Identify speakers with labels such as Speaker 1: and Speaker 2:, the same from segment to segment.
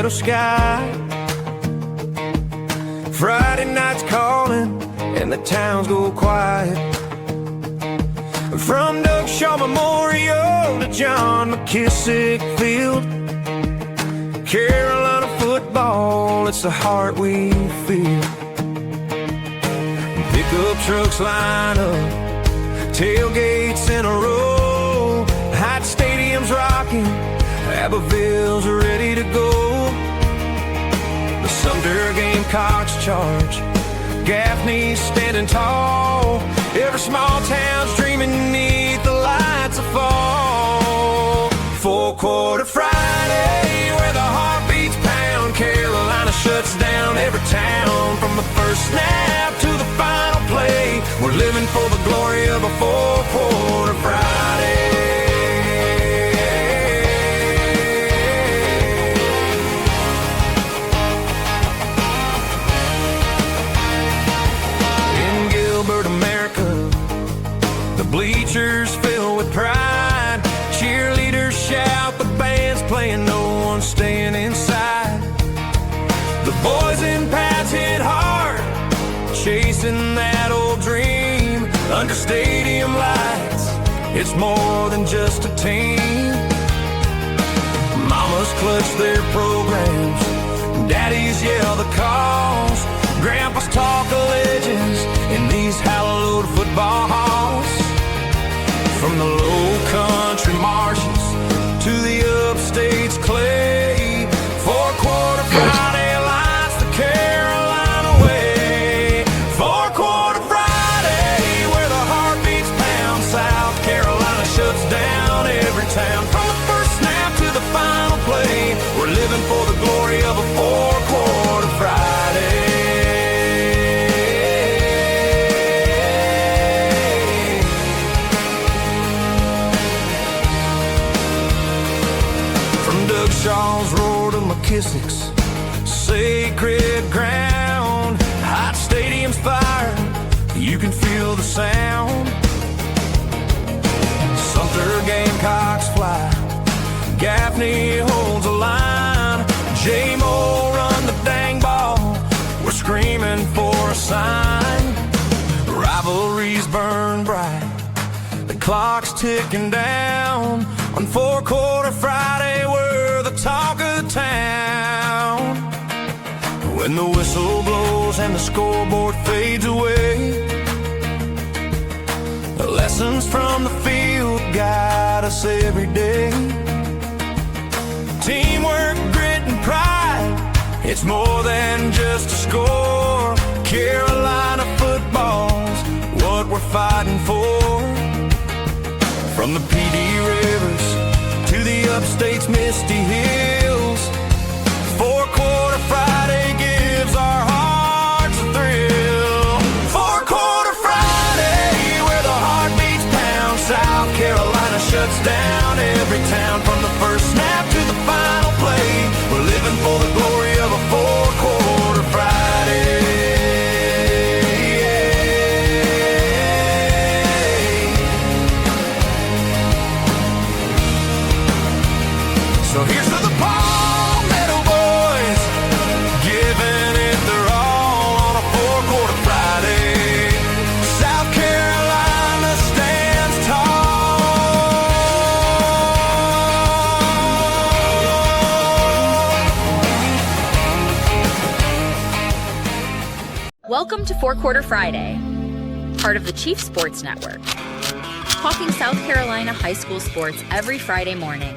Speaker 1: meadow sky. Friday night's calling and the towns go quiet. From Doug Shaw Memorial to John McKissick Field, Carolina football, it's the heart we feel. Pickup trucks line up, tailgates in a row, Hot Stadium's rocking, Abbeville's ready to go. The Sumter Gamecocks charge, Gaffney's standing tall, every small town's dreaming neath the lights of fall. Four-quarter Friday, where the heart beats pound, Carolina shuts down every town. From the first snap to the final play, we're living for the glory of a four-quarter Friday. In Gilbert, America, the bleachers fill with pride. Cheerleaders shout, the band's playing, no one's staying inside. The boys in pads hit hard, chasing that old dream. Under stadium lights, it's more than just a team. Mamas clutch their programs, daddies yell the calls, grandpas talk of legends in these hallowed football halls. From the low country marshes to the upstate's clay, four-quarter Friday lights the Carolina way. Four-quarter Friday, where the heart beats pound, South Carolina shuts down every town. From the first snap to the final play, we're living for the glory of a four-quarter Friday. Shaw's roar to McKissick's sacred ground. Hot Stadium's fire, you can feel the sound. Sumter Gamecocks fly, Gaffney holds a line, J-Mo run the dang ball, we're screaming for a sign. Rivalries burn bright, the clock's ticking down. On four-quarter Friday, we're the talk of town. When the whistle blows and the scoreboard fades away, the lessons from the field guide us every day. Teamwork, grit, and pride, it's more than just a score. Carolina football's what we're fighting for. From the PD rivers to the upstate's misty hills, four-quarter Friday gives our hearts a thrill. Four-quarter Friday, where the heart beats pound, South Carolina shuts down every town. From the first snap to the final play, we're living for the glory of a four-quarter Friday. So here's to the Palmetto boys, giving it their all on a four-quarter Friday. South Carolina stands tall.
Speaker 2: Welcome to Four-Quarter Friday, part of the Chief Sports Network, talking South Carolina high school sports every Friday morning,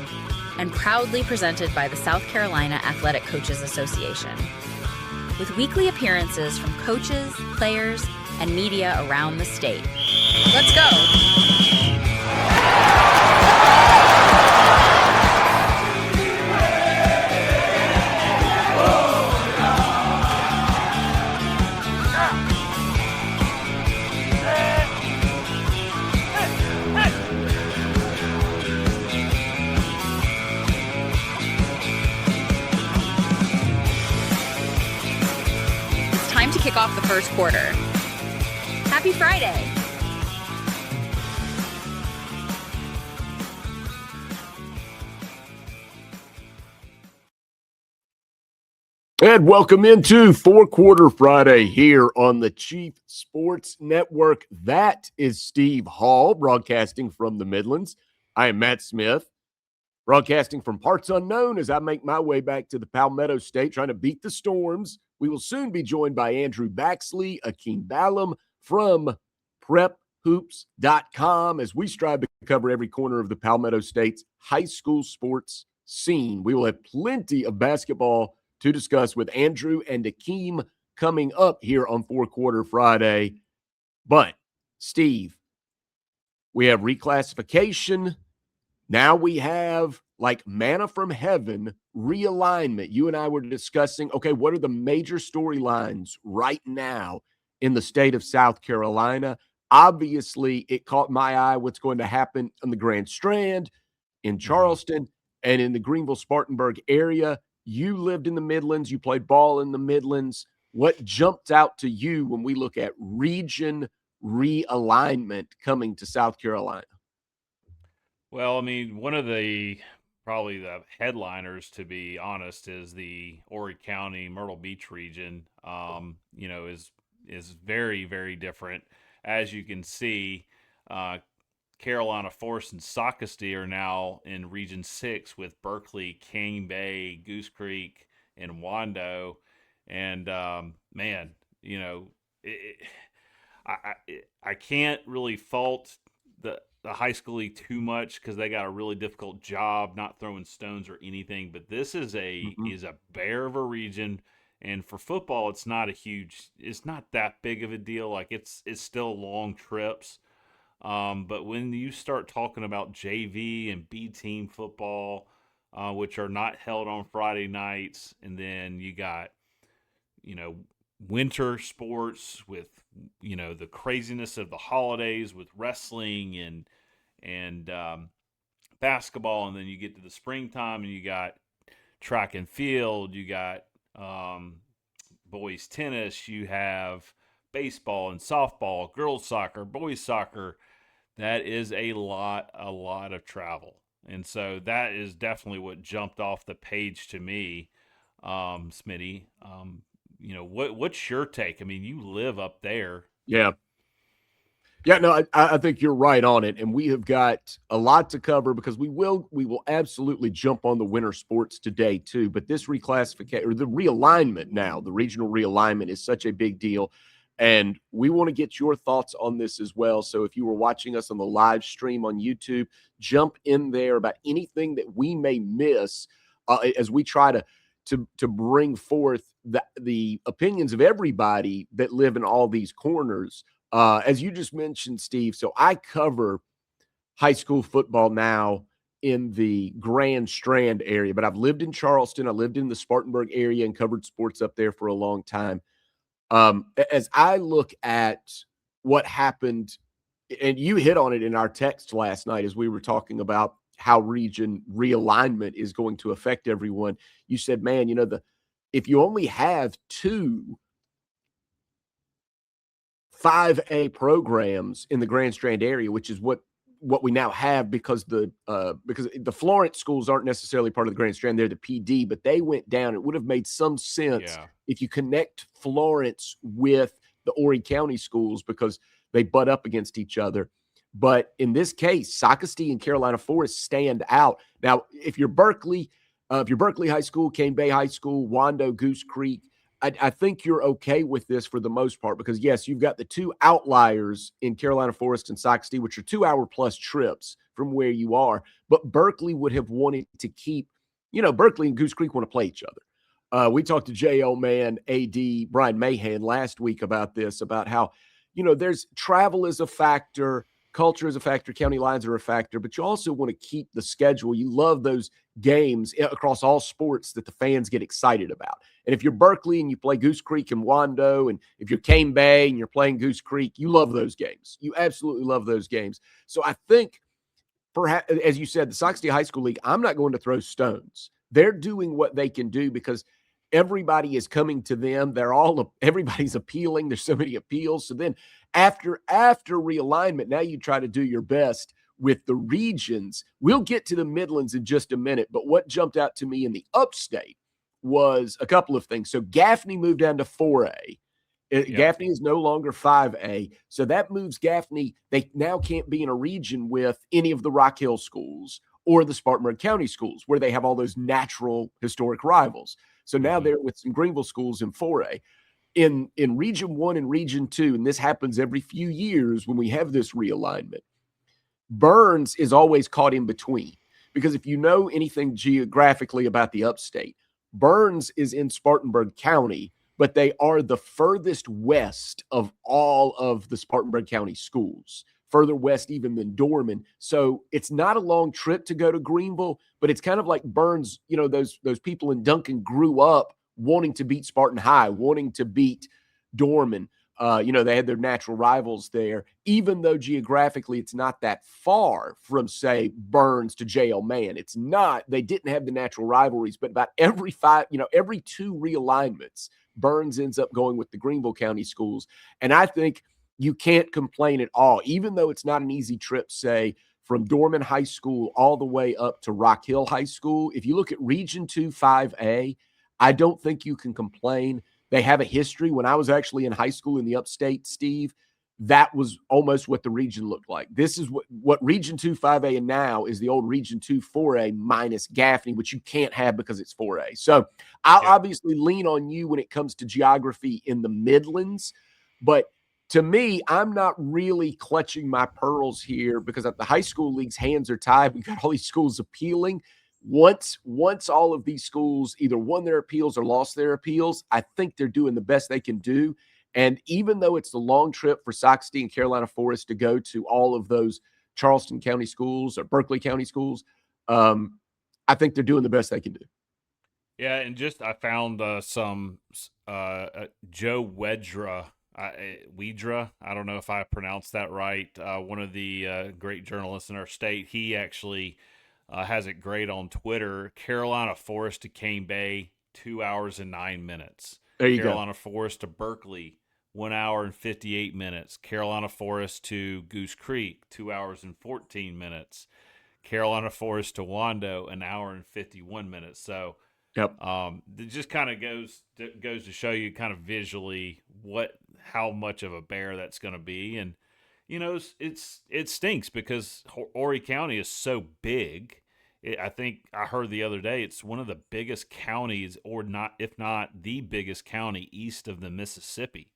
Speaker 2: and proudly presented by the South Carolina Athletic Coaches Association, with weekly appearances from coaches, players, and media around the state. Let's go! Time to kick off the first quarter. Happy Friday!
Speaker 3: And welcome into Four Quarter Friday here on the Chief Sports Network. That is Steve Hall broadcasting from the Midlands. I am Matt Smith broadcasting from parts unknown as I make my way back to the Palmetto State trying to beat the storms. We will soon be joined by Andrew Baxley, Akeem Ballum from prephoops.com as we strive to cover every corner of the Palmetto State's high school sports scene. We will have plenty of basketball to discuss with Andrew and Akeem coming up here on Four Quarter Friday. But, Steve, we have reclassification. Now we have, like manna from heaven, realignment. You and I were discussing, okay, what are the major storylines right now in the state of South Carolina? Obviously, it caught my eye what's going to happen on the Grand Strand, in Charleston, and in the Greenville-Spartanburg area. You lived in the Midlands. You played ball in the Midlands. What jumped out to you when we look at region realignment coming to South Carolina?
Speaker 4: Well, I mean, one of the probably the headliners, to be honest, is the Horry County Myrtle Beach region. Is very, very different. As you can see, Carolina Forest and Socastee are now in Region 6 with Berkeley, Cane Bay, Goose Creek, and Wando. And man, you know, I can't really fault the high school league too much because they got a really difficult job not throwing stones or anything. But this is a bear of a region. And for football, it's not that big of a deal. Like it's still long trips. But when you start talking about JV and B team football, which are not held on Friday nights, and then you got, winter sports with, the craziness of the holidays with wrestling and basketball, and then you get to the springtime and you got track and field, you got boys tennis, you have baseball and softball, girls soccer, boys soccer. That is a lot of travel. And so that is definitely what jumped off the page to me, Smitty. What's your take? I mean, you live up there.
Speaker 3: Yeah. Yeah, no, I think you're right on it. And we have got a lot to cover because we will absolutely jump on the winter sports today too. But this reclassification, or the realignment now, the regional realignment is such a big deal. And we want to get your thoughts on this as well. So if you were watching us on the live stream on YouTube, jump in there about anything that we may miss as we try to bring forth the opinions of everybody that live in all these corners. As you just mentioned, Steve, so I cover high school football now in the Grand Strand area, but I've lived in Charleston. I lived in the Spartanburg area and covered sports up there for a long time. As I look at what happened, and you hit on it in our text last night as we were talking about how region realignment is going to affect everyone. You said, man, if you only have two 5A programs in the Grand Strand area, which is what we now have because the Florence schools aren't necessarily part of the Grand Strand. They're the PD, but they went down. It would have made some sense if you connect Florence with the Horry County schools because they butt up against each other. But in this case, Socastee and Carolina Forest stand out. Now, if you're Berkeley High School, Cane Bay High School, Wando, Goose Creek, I think you're okay with this for the most part because, yes, you've got the two outliers in Carolina Forest and Socastee, which are 2-hour-plus trips from where you are. But Berkeley would have wanted to keep, Berkeley and Goose Creek want to play each other. We talked to J.O. Man, A.D., Brian Mahan last week about this, about how, there's travel is a factor, culture is a factor, county lines are a factor, but you also want to keep the schedule. You love those games across all sports that the fans get excited about. And if you're Berkeley and you play Goose Creek and Wando, and if you're Cane Bay and you're playing Goose Creek, you love those games. You absolutely love those games. So I think, perhaps, as you said, the Socastee High School League, I'm not going to throw stones. They're doing what they can do because everybody is coming to them. Everybody's appealing. There's so many appeals. So then after realignment, now you try to do your best with the regions. We'll get to the Midlands in just a minute, but what jumped out to me in the upstate was a couple of things. So Gaffney moved down to 4A. Gaffney is no longer 5A. So that moves Gaffney. They now can't be in a region with any of the Rock Hill schools or the Spartanburg County schools where they have all those natural historic rivals. So now they're with some Greenville schools in 4A. In Region 1 and Region 2, and this happens every few years when we have this realignment, Burns is always caught in between. Because if you know anything geographically about the upstate, Burns is in Spartanburg County, but they are the furthest west of all of the Spartanburg County schools, further west even than Dorman. So it's not a long trip to go to Greenville, but it's kind of like Burns, you know, those people in Duncan grew up wanting to beat Spartan High, wanting to beat Dorman. You know, they had their natural rivals there, even though geographically it's not that far from, say, Burns to J.L. Mann. It's not. They didn't have the natural rivalries, but about every 2 realignments, Burns ends up going with the Greenville County schools. And I think you can't complain at all, even though it's not an easy trip, say, from Dorman High School all the way up to Rock Hill High School. If you look at Region 2 5A, I don't think you can complain. They have a history. When I was actually in high school in the upstate, Steve, that was almost what the region looked like. This is what Region 2 5A and now is the old Region 2 4A minus Gaffney, which you can't have because it's 4A. So I'll obviously lean on you when it comes to geography in the Midlands. But to me, I'm not really clutching my pearls here because at the high school league's hands are tied. We've got all these schools appealing. Once all of these schools either won their appeals or lost their appeals, I think they're doing the best they can do. And even though it's a long trip for Sox and Carolina Forest to go to all of those Charleston County schools or Berkeley County schools, I think they're doing the best they can do.
Speaker 4: Yeah, and I found some Joe Wedra, I don't know if I pronounced that right, one of the great journalists in our state. He actually has it great on Twitter. Carolina Forest to Cane Bay, 2 hours and 9 minutes.
Speaker 3: There you
Speaker 4: Carolina Forest to Berkeley, 1 hour and 58 minutes. Carolina Forest to Goose Creek, 2 hours and 14 minutes. Carolina Forest to Wando, 1 hour and 51 minutes. So it just kind of goes to show you kind of visually how much of a bear that's going to be. And you know, it stinks because Horry County is so big. I think I heard the other day it's one of the biggest counties, or not, if not the biggest county east of the Mississippi.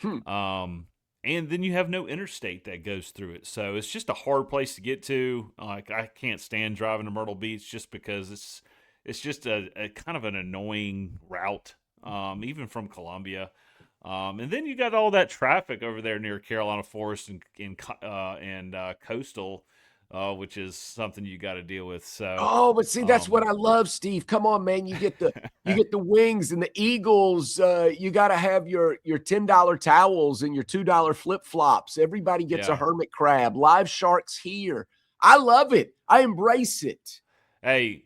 Speaker 4: And then you have no interstate that goes through it, so it's just a hard place to get to. Like I can't stand driving to Myrtle Beach just because it's just a kind of an annoying route, even from Columbia. And then you got all that traffic over there near Carolina Forest and Coastal, which is something you got to deal with. So,
Speaker 3: but see, that's what I love, Steve. Come on, man. You get the wings and the Eagles. You got to have your $10 towels and your $2 flip flops. Everybody gets a hermit crab. Live sharks here. I love it. I embrace it.
Speaker 4: Hey,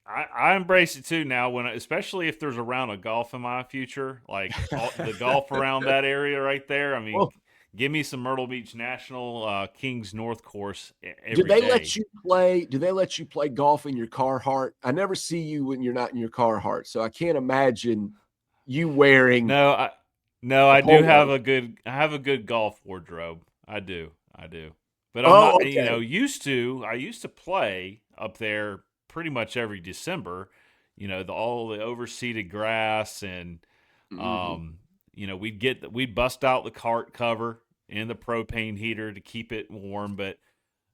Speaker 4: I embrace it too now, especially if there's a round of golf in my future, like the golf around that area right there. I mean, give me some Myrtle Beach National Kings North course every day.
Speaker 3: Do they let you play golf in your Carhartt? I never see you when you're not in your Carhartt, so I can't imagine you wearing.
Speaker 4: I do have a good golf wardrobe. I do. But I'm not,
Speaker 3: okay.
Speaker 4: I used to play up there pretty much every December, all the overseeded grass and, we'd bust out the cart cover and the propane heater to keep it warm. But,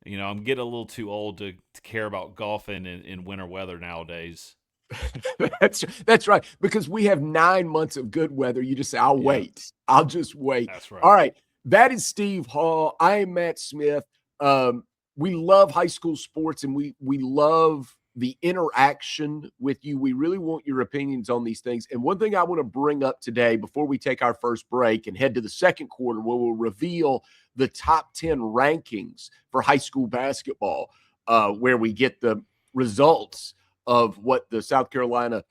Speaker 4: I'm getting a little too old to care about golfing in winter weather nowadays.
Speaker 3: That's right. Because we have 9 months of good weather. You just say, I'll wait. I'll just wait.
Speaker 4: That's right.
Speaker 3: All right. That is Steve Hall. I am Matt Smith. We love high school sports and we love the interaction with you. We really want your opinions on these things. And one thing I want to bring up today before we take our first break and head to the second quarter, where we'll reveal the top 10 rankings for high school basketball, where we get the results of what the South Carolina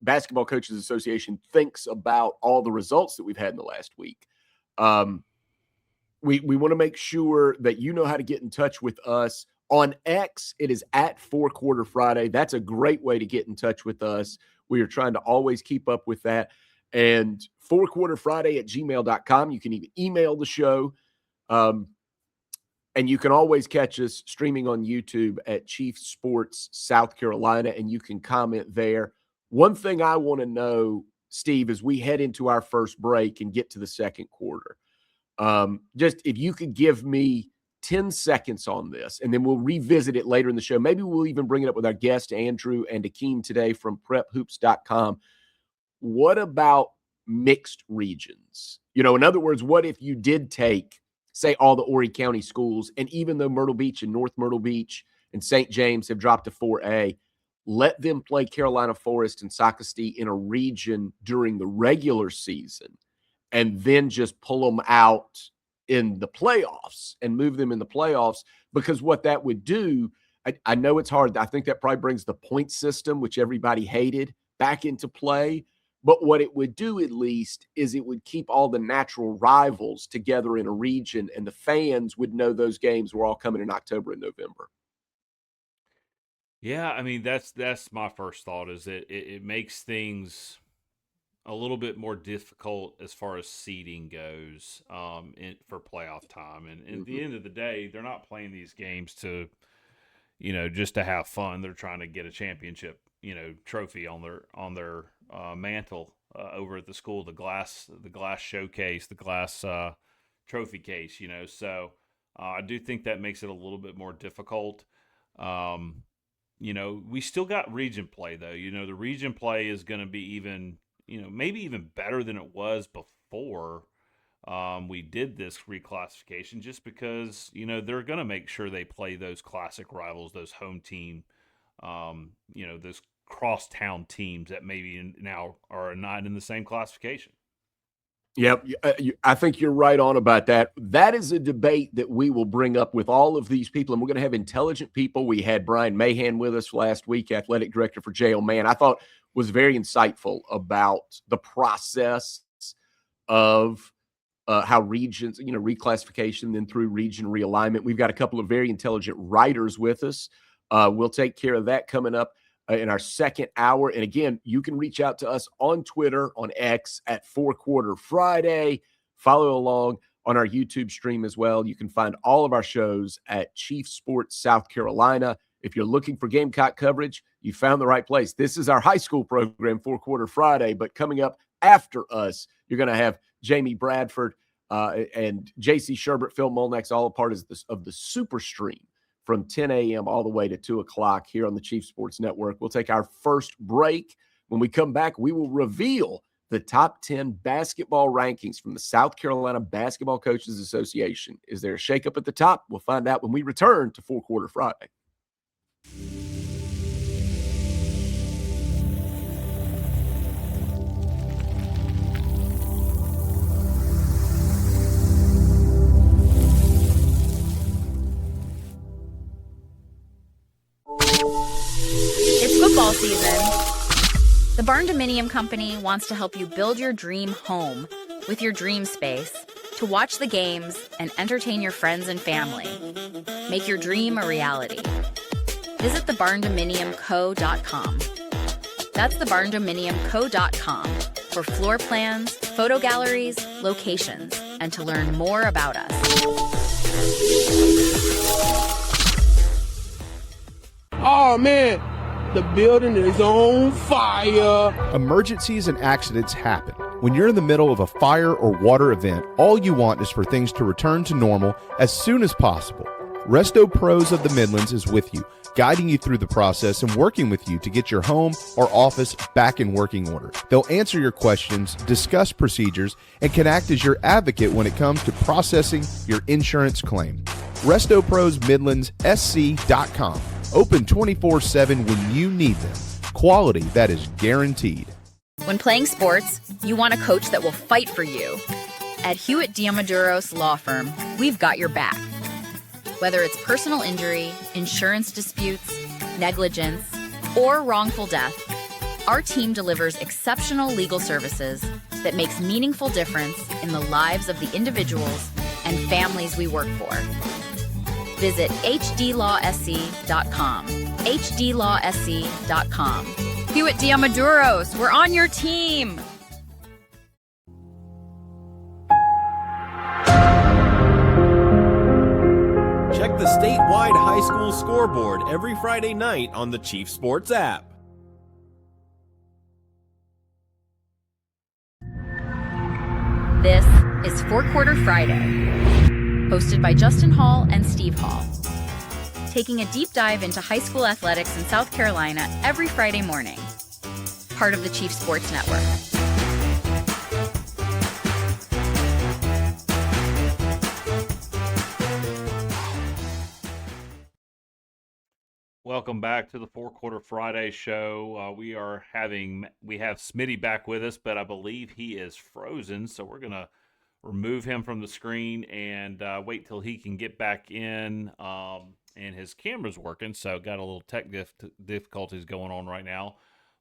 Speaker 3: Basketball Coaches Association thinks about all the results that we've had in the last week. We want to make sure that you know how to get in touch with us. On X, it is at 4 Quarter Friday. That's a great way to get in touch with us. We are trying to always keep up with that. And fourquarterfriday@gmail.com. You can even email the show. And you can always catch us streaming on YouTube at Chief Sports South Carolina, and you can comment there. One thing I want to know, Steve, as we head into our first break and get to the second quarter, just if you could give me 10 seconds on this, and then we'll revisit it later in the show. Maybe we'll even bring it up with our guest, Andrew and Akeem today from prephoops.com. What about mixed regions? In other words, what if you did take, say, all the Horry County schools, and even though Myrtle Beach and North Myrtle Beach and St. James have dropped to 4A, let them play Carolina Forest and Socastee in a region during the regular season, and then just pull them out in the playoffs and move them in the playoffs. Because what that would do, I know it's hard. I think that probably brings the point system, which everybody hated, back into play. But what it would do, at least, is it would keep all the natural rivals together in a region, and the fans would know those games were all coming in October and November.
Speaker 4: Yeah, I mean, that's my first thought, is that it makes things a little bit more difficult as far as seeding goes for playoff time. And at the end of the day, they're not playing these games to, just to have fun. They're trying to get a championship, trophy on their mantle over at the school, the glass showcase, the glass trophy case. So I do think that makes it a little bit more difficult. We still got region play, though. The region play is going to be even, maybe even better than it was before we did this reclassification, just because, they're going to make sure they play those classic rivals, those home team, those crosstown teams that maybe now are not in the same classification.
Speaker 3: Yep. I think you're right on about that. That is a debate that we will bring up with all of these people, and we're going to have intelligent people. We had Brian Mahan with us last week, athletic director for J.O. Mann. I thought was very insightful about the process of how regions, reclassification, then through region realignment. We've got a couple of very intelligent writers with us. We'll take care of that coming up in our second hour. And again, you can reach out to us on Twitter, on X at 4 Quarter Friday. Follow along on our YouTube stream as well. You can find all of our shows at Chief Sports South Carolina. If you're looking for Gamecock coverage, you found the right place. This is our high school program, 4 Quarter Friday, but coming up after us, you're going to have Jamie Bradford and J.C. Sherbert, Phil Molnax, all a part of the Super Stream from 10 a.m. all the way to 2 o'clock here on the Chief Sports Network. We'll take our first break. When we come back, we will reveal the top 10 basketball rankings from the South Carolina Basketball Coaches Association. Is there a shakeup at the top? We'll find out when we return to 4 Quarter Friday.
Speaker 2: Football season. The Barn Dominium Company wants to help you build your dream home with your dream space to watch the games and entertain your friends and family. Make your dream a reality. Visit thebarndominiumco.com. That's thebarndominiumco.com for floor plans, photo galleries, locations, and to learn more about us.
Speaker 5: Oh, man. The building is on fire.
Speaker 6: Emergencies and accidents happen. When you're in the middle of a fire or water event, all you want is for things to return to normal as soon as possible. Resto Pros of the Midlands is with you, guiding you through the process and working with you to get your home or office back in working order. They'll answer your questions, discuss procedures, and can act as your advocate when it comes to processing your insurance claim. RestoProsMidlandsSC.com. Open 24/7 when you need them. Quality that is guaranteed.
Speaker 2: When playing sports, you want a coach that will fight for you. At Hewitt Diamaduros Law Firm, we've got your back. Whether it's personal injury, insurance disputes, negligence, or wrongful death, our team delivers exceptional legal services that makes meaningful difference in the lives of the individuals and families we work for. Visit hdlawsc.com. hdlawsc.com. Hewitt Diamaduros, we're on your team.
Speaker 7: Check the statewide high school scoreboard every Friday night on the Chief Sports app.
Speaker 2: This is Four Quarter Friday, hosted by Justin Hall and Steve Hall, taking a deep dive into high school athletics in South Carolina every Friday morning. Part of the Chief Sports Network.
Speaker 4: Welcome back to the Four Quarter Friday show. We have Smitty back with us, but I believe he is frozen, so we're gonna remove him from the screen and wait till he can get back in. And his camera's working, so got a little tech difficulties going on right now.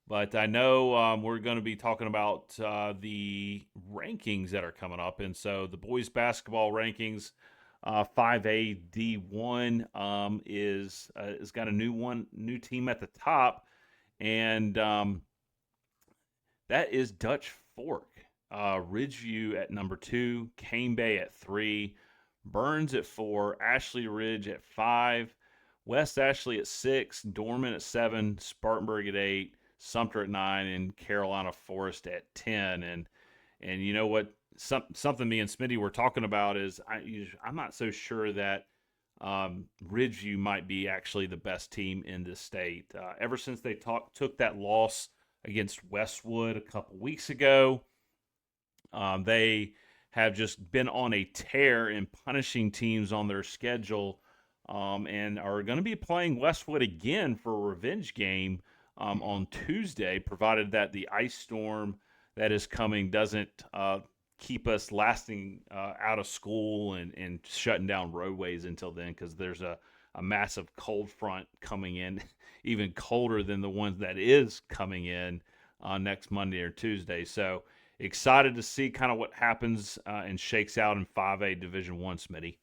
Speaker 4: But I know we're going to be talking about the rankings that are coming up, and so the boys basketball rankings. 5A D1 is got a new team at the top, and that is Dutch Fork. Ridgeview at number 2, Cane Bay at 3, Burns at 4, Ashley Ridge at 5, West Ashley at 6, Dorman at 7, Spartanburg at 8, Sumter at 9, and Carolina Forest at 10. And you know what? Something me and Smitty were talking about is I'm not so sure that Ridgeview might be actually the best team in this state. Ever since they took that loss against Westwood a couple weeks ago, they have just been on a tear in punishing teams on their schedule, and are going to be playing Westwood again for a revenge game on Tuesday, provided that the ice storm that is coming doesn't keep us lasting out of school and shutting down roadways until then, because there's a massive cold front coming in, even colder than the ones that is coming in next Monday or Tuesday. So excited to see kind of what happens and shakes out in 5A Division I, Smitty.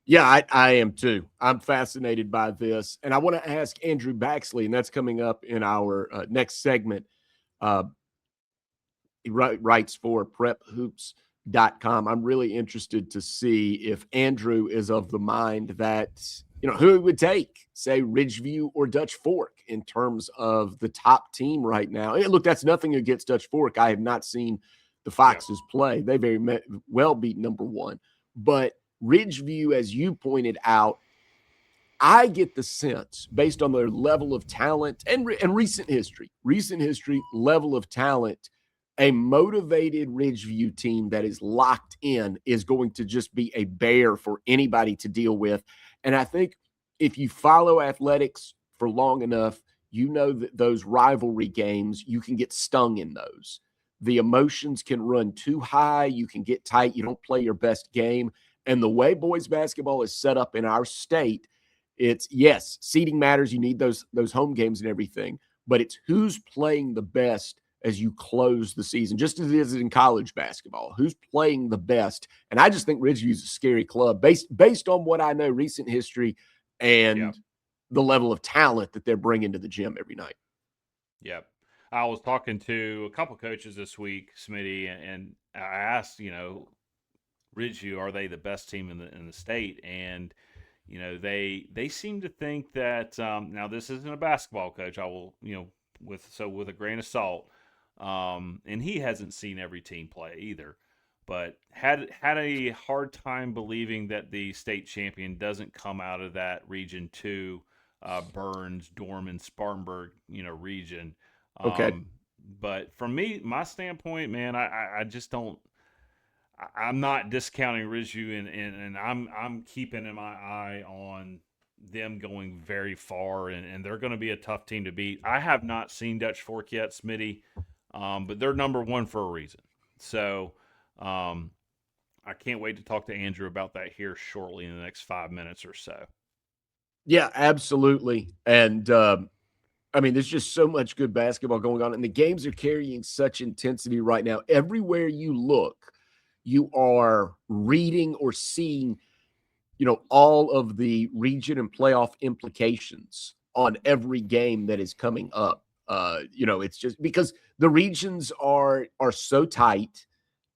Speaker 3: Yeah, I am too. I'm fascinated by this. And I want to ask Andrew Baxley, and that's coming up in our next segment. He writes for prephoops.com. I'm really interested to see if Andrew is of the mind that, who it would take, say Ridgeview or Dutch Fork in terms of the top team right now. And look, that's nothing against Dutch Fork. I have not seen the Foxes play. They very well beat number 1. But Ridgeview, as you pointed out, I get the sense, based on their level of talent and recent history, level of talent, a motivated Ridgeview team that is locked in is going to just be a bear for anybody to deal with. And I think if you follow athletics for long enough, you know that those rivalry games, you can get stung in those. The emotions can run too high. You can get tight. You don't play your best game. And the way boys basketball is set up in our state, it's, yes, seeding matters. You need those home games and everything, but it's who's playing the best as you close the season, just as it is in college basketball. Who's playing the best? And I just think Ridgeview's a scary club based on what I know, recent history, and the level of talent that they're bringing to the gym every night.
Speaker 4: Yep. I was talking to a couple coaches this week, Smitty, and I asked, Ridgeview, are they the best team in the state? And they seem to think that now this isn't a basketball coach. I will with a grain of salt. And he hasn't seen every team play either, but had a hard time believing that the state champion doesn't come out of that Region 2, Burns, Dorman, Spartanburg, region.
Speaker 3: Okay.
Speaker 4: But from my standpoint, man, I just don't. I'm not discounting Ridgeview, and I'm keeping my eye on them going very far, and they're going to be a tough team to beat. I have not seen Dutch Fork yet, Smitty. But they're number 1 for a reason. So I can't wait to talk to Andrew about that here shortly in the next 5 minutes or so.
Speaker 3: Yeah, absolutely. And there's just so much good basketball going on, and the games are carrying such intensity right now. Everywhere you look, you are reading or seeing, all of the region and playoff implications on every game that is coming up. It's just because the regions are so tight,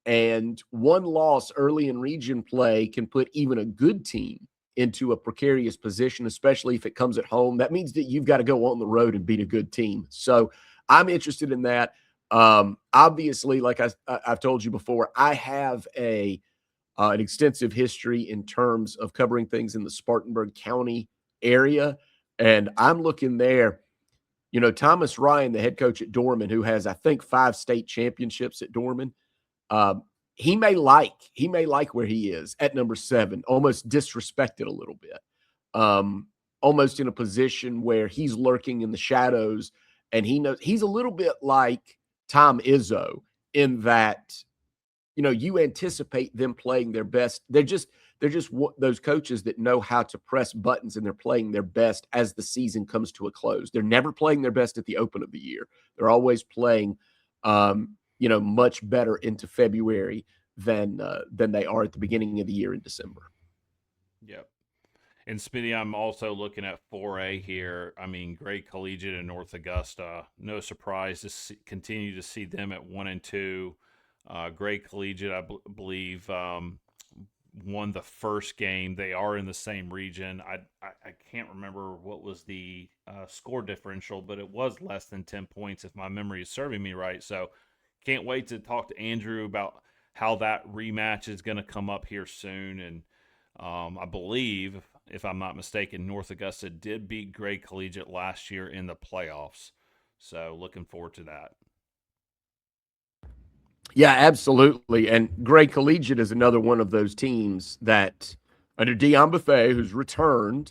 Speaker 3: and one loss early in region play can put even a good team into a precarious position, especially if it comes at home. That means that you've got to go on the road and beat a good team. So I'm interested in that. Obviously, like I've told you before, I have an extensive history in terms of covering things in the Spartanburg County area, and I'm looking there. Thomas Ryan, the head coach at Dorman, who has, I think, 5 state championships at Dorman, he may like where he is at number 7, almost disrespected a little bit, almost in a position where he's lurking in the shadows, and he knows he's a little bit like Tom Izzo in that, you anticipate them playing their best. They're just those coaches that know how to press buttons, and they're playing their best as the season comes to a close. They're never playing their best at the open of the year. They're always playing, much better into February than they are at the beginning of the year in December.
Speaker 4: Yep. And Smitty, I'm also looking at 4A here. I mean, Great Collegiate and North Augusta. No surprise to continue to see them at 1 and 2. Great Collegiate, I believe, won the first game. They are in the same region. I can't remember what was the score differential, but it was less than 10 points if my memory is serving me right. So can't wait to talk to Andrew about how that rematch is going to come up here soon. And I believe, if I'm not mistaken, North Augusta did beat Great Collegiate last year in the playoffs. So looking forward to that.
Speaker 3: Yeah, absolutely. And Great Collegiate is another one of those teams that, under Dion Buffet, who's returned,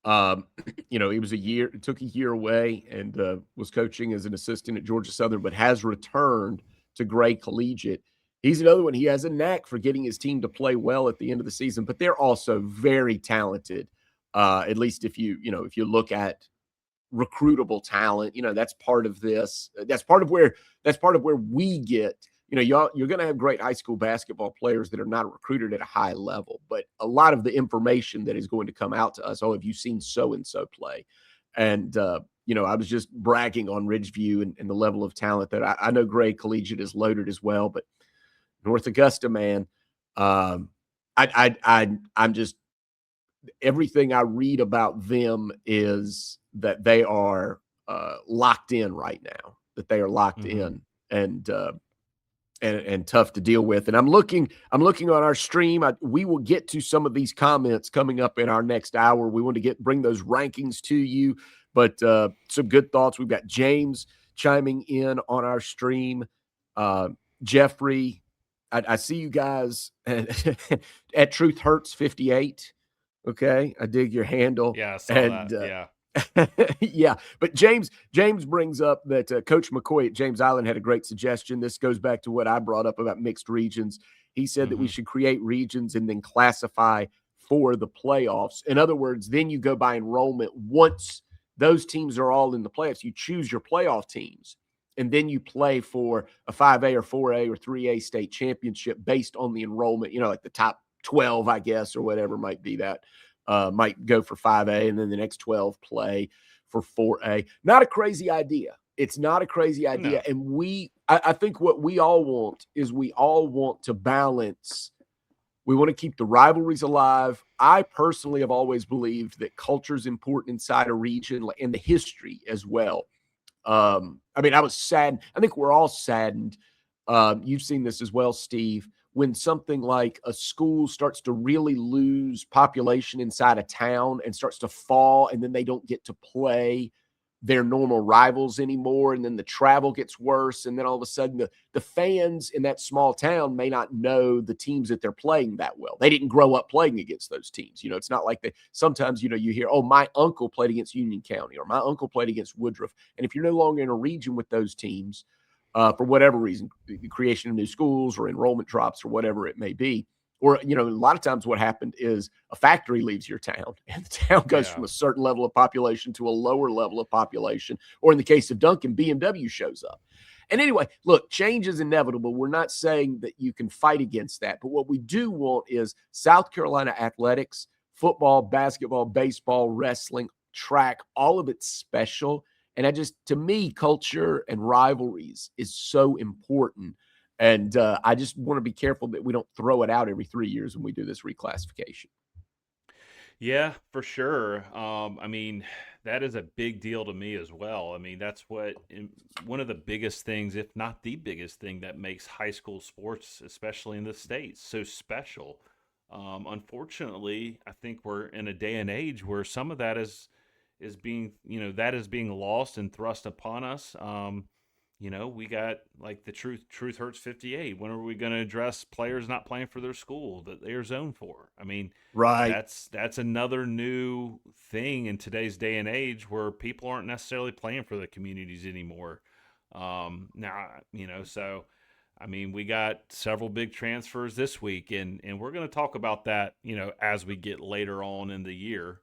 Speaker 3: he was took a year away and was coaching as an assistant at Georgia Southern, but has returned to Great Collegiate. He's another one. He has a knack for getting his team to play well at the end of the season, but they're also very talented. At least if you look at recruitable talent, that's part of this. That's part of where we get. You're going to have great high school basketball players that are not recruited at a high level, but a lot of the information that is going to come out to us, have you seen so-and-so play? And, I was just bragging on Ridgeview and the level of talent that I know Great Collegiate is loaded as well, but North Augusta, man, I'm just, everything I read about them is that they are locked in right now, that they are locked in and tough to deal with. And I'm looking on our stream. We will get to some of these comments coming up in our next hour. We want to bring those rankings to you, but some good thoughts. We've got James chiming in on our stream. Jeffrey, I see you guys at Truth Hurts 58. Okay, I dig your handle.
Speaker 4: Yeah, I saw that. Yeah.
Speaker 3: Yeah, but James brings up that Coach McCoy at James Island had a great suggestion. This goes back to what I brought up about mixed regions. He said that we should create regions and then classify for the playoffs. In other words, then you go by enrollment. Once those teams are all in the playoffs, you choose your playoff teams, and then you play for a 5A or 4A or 3A state championship based on the enrollment, like the top 12, I guess, or whatever might be that. Might go for 5A, and then the next 12 play for 4A. Not a crazy idea. It's not a crazy idea. No. And I think what we all want is we all want to balance. We want to keep the rivalries alive. I personally have always believed that culture is important inside a region and the history as well. I was saddened. I think we're all saddened. You've seen this as well, Steve, when something like a school starts to really lose population inside a town and starts to fall, and then they don't get to play their normal rivals anymore, and then the travel gets worse, and then all of a sudden the fans in that small town may not know the teams that they're playing that well. They didn't grow up playing against those teams. It's not like sometimes, you hear, oh, my uncle played against Union County, or my uncle played against Woodruff. And if you're no longer in a region with those teams, for whatever reason, the creation of new schools or enrollment drops or whatever it may be. Or, a lot of times what happened is a factory leaves your town and the town goes from a certain level of population to a lower level of population. Or in the case of Duncan, BMW shows up. And anyway, look, change is inevitable. We're not saying that you can fight against that. But what we do want is South Carolina athletics, football, basketball, baseball, wrestling, track, all of it's special. And to me, culture and rivalries is so important. And I just want to be careful that we don't throw it out every 3 years when we do this reclassification.
Speaker 4: Yeah, for sure. I mean, that is a big deal to me as well. I mean, that's one of the biggest things, if not the biggest thing, that makes high school sports, especially in the States, so special. Unfortunately, I think we're in a day and age where some of that is being, that is being lost and thrust upon us. We got like the truth hurts 58. When are we going to address players not playing for their school that they are zoned for? I mean,
Speaker 3: right.
Speaker 4: That's another new thing in today's day and age where people aren't necessarily playing for the communities anymore. Now, so I mean, we got several big transfers this week, and we're going to talk about that, as we get later on in the year.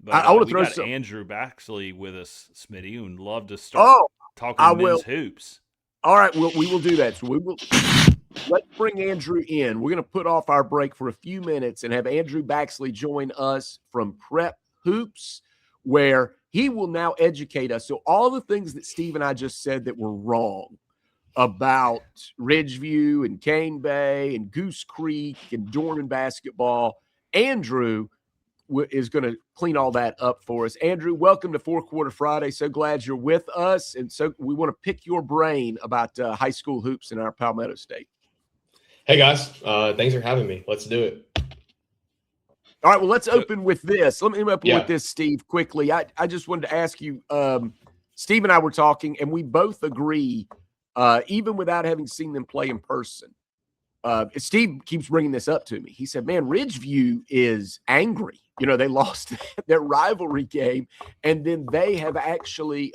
Speaker 4: But
Speaker 3: I want to
Speaker 4: we got Andrew Baxley with us, Smitty, and love to start talking men's hoops.
Speaker 3: All right, we will do that. So let's bring Andrew in. We're going to put off our break for a few minutes and have Andrew Baxley join us from Prep Hoops, where he will now educate us. So all the things that Steve and I just said that were wrong about Ridgeview and Cane Bay and Goose Creek and Dorman basketball, Andrew is going to clean all that up for us. Andrew, welcome to Four Quarter Friday. So glad you're with us. And so we want to pick your brain about high school hoops in our Palmetto State.
Speaker 8: Hey, guys. Thanks for having me. Let's do it.
Speaker 3: All right, well, let's open with this. Let me open with this, Steve, quickly. I just wanted to ask you, Steve and I were talking, and we both agree, even without having seen them play in person. Steve keeps bringing this up to me. He said, man, Ridgeview is angry. They lost their rivalry game, and then they have actually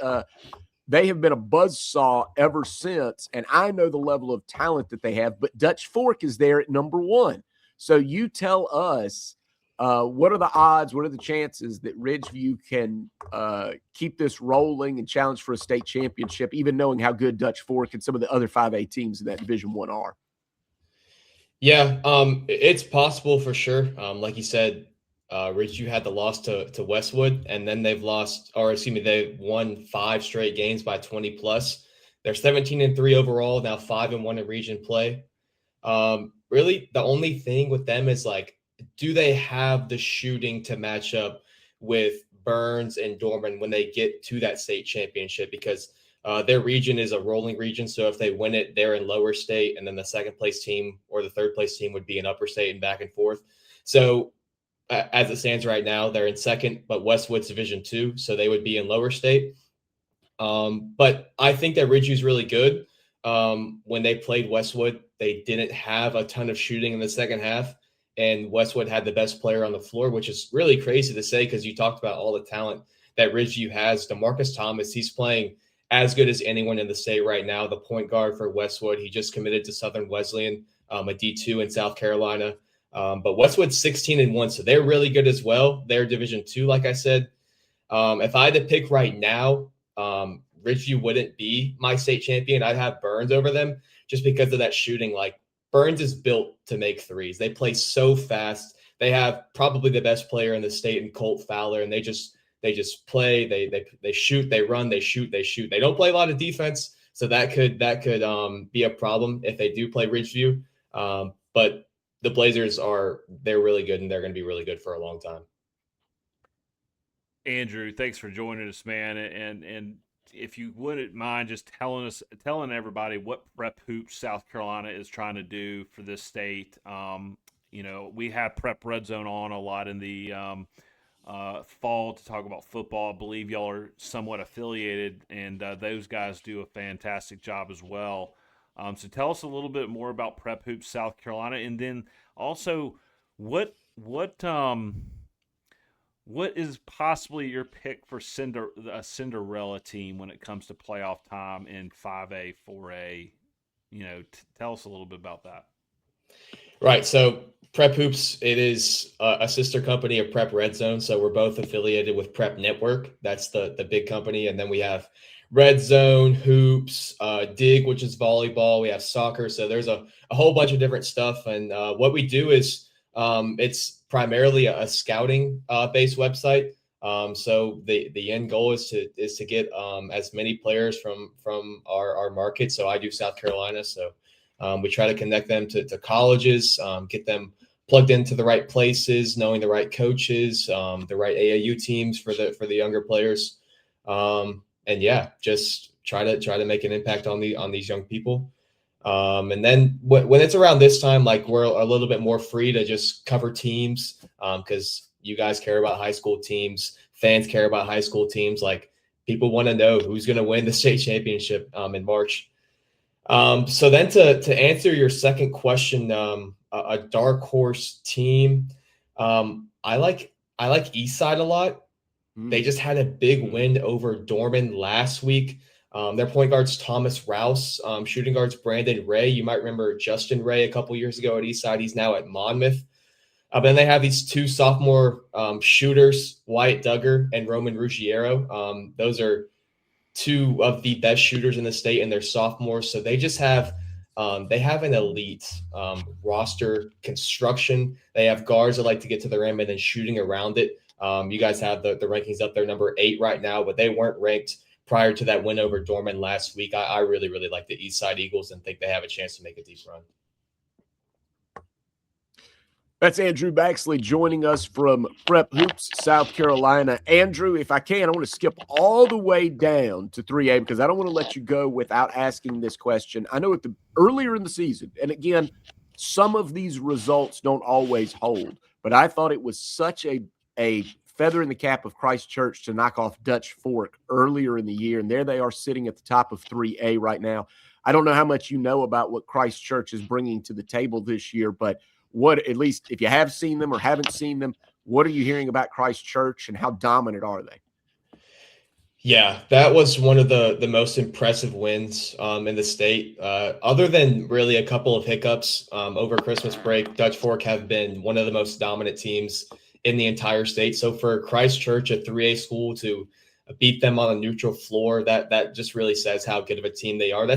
Speaker 3: they have been a buzzsaw ever since. And I know the level of talent that they have, but Dutch Fork is there at number 1. So you tell us, what are the odds, what are the chances that Ridgeview can keep this rolling and challenge for a state championship, even knowing how good Dutch Fork and some of the other 5A teams in that Division I are?
Speaker 8: Yeah, it's possible for sure. Like you said, Ridgeview had the loss to Westwood, and then they've won 5 straight games by 20 plus. They're 17-3 overall, now 5-1 in region play. Really, the only thing with them is do they have the shooting to match up with Burns and Dorman when they get to that state championship? Because their region is a rolling region. So if they win it, they're in lower state, and then the second place team or the third place team would be in upper state and back and forth. So as it stands right now, they're in second, but Westwood's Division II, so they would be in lower state. But I think that Ridgeview's really good. When they played Westwood, they didn't have a ton of shooting in the second half, and Westwood had the best player on the floor, which is really crazy to say because you talked about all the talent that Ridgeview has. DeMarcus Thomas, he's playing as good as anyone in the state right now, the point guard for Westwood. He just committed to Southern Wesleyan, a D2 in South Carolina. But Westwood's 16-1, so they're really good as well. They're Division II, like I said. If I had to pick right now, Ridgeview wouldn't be my state champion. I'd have Burns over them just because of that shooting. Burns is built to make threes. They play so fast. They have probably the best player in the state in Colt Fowler, and they just play. They shoot, they run, they shoot, they shoot. They don't play a lot of defense, so that could be a problem if they do play Ridgeview. But the Blazers they're really good, and they're going to be really good for a long time.
Speaker 4: Andrew, thanks for joining us, man. And if you wouldn't mind just telling everybody what Prep Hoops South Carolina is trying to do for this state. We have Prep Red Zone on a lot in the fall to talk about football. I believe y'all are somewhat affiliated, and those guys do a fantastic job as well. So tell us a little bit more about Prep Hoops South Carolina, and then also what is possibly your pick for a Cinderella team when it comes to playoff time in 5A, 4A? Tell us a little bit about that.
Speaker 8: Right. So Prep Hoops, it is a sister company of Prep Red Zone. So we're both affiliated with Prep Network. That's the big company. And then we have Red Zone, Hoops, Dig, which is volleyball. We have soccer. So there's a whole bunch of different stuff. And what we do is it's primarily a scouting based website. So the end goal is to get as many players from our market. So I do South Carolina. So we try to connect them to colleges, get them plugged into the right places, knowing the right coaches, the right AAU teams for the younger players, and yeah, just try to make an impact on these young people. And then when it's around this time, like we're a little bit more free to just cover teams because you guys care about high school teams, fans care about high school teams. Like people want to know who's going to win the state championship in March. So then to answer your second question, a dark horse team, I like Eastside a lot. They just had a big win over Dorman last week. Their point guard's Thomas Rouse, shooting guard's Brandon Ray. You might remember Justin Ray a couple years ago at Eastside. He's now at Monmouth. But then they have these two sophomore shooters, Wyatt Duggar and Roman Ruggiero. Those are two of the best shooters in the state, and they're sophomores. So they just have an elite roster construction. They have guards that like to get to the rim and then shooting around it. You guys have the rankings up there, number 8 right now, but they weren't ranked prior to that win over Dorman last week. I really, really like the Eastside Eagles and think they have a chance to make a deep run.
Speaker 3: That's Andrew Baxley joining us from Prep Hoops, South Carolina. Andrew, if I can, I want to skip all the way down to 3A because I don't want to let you go without asking this question. I know earlier in the season, and again, some of these results don't always hold, but I thought it was such a feather in the cap of Christ Church to knock off Dutch Fork earlier in the year, and there they are sitting at the top of 3A right now. I don't know how much you know about what Christ Church is bringing to the table this year, but what, at least if you have seen them or haven't seen them, what are you hearing about Christ Church and how dominant are they?
Speaker 8: Yeah, that was one of the most impressive wins in the state. Other than really a couple of hiccups over Christmas break, Dutch Fork have been one of the most dominant teams in the entire state. So for Christ Church, a 3A school, to beat them on a neutral floor, that just really says how good of a team they are. I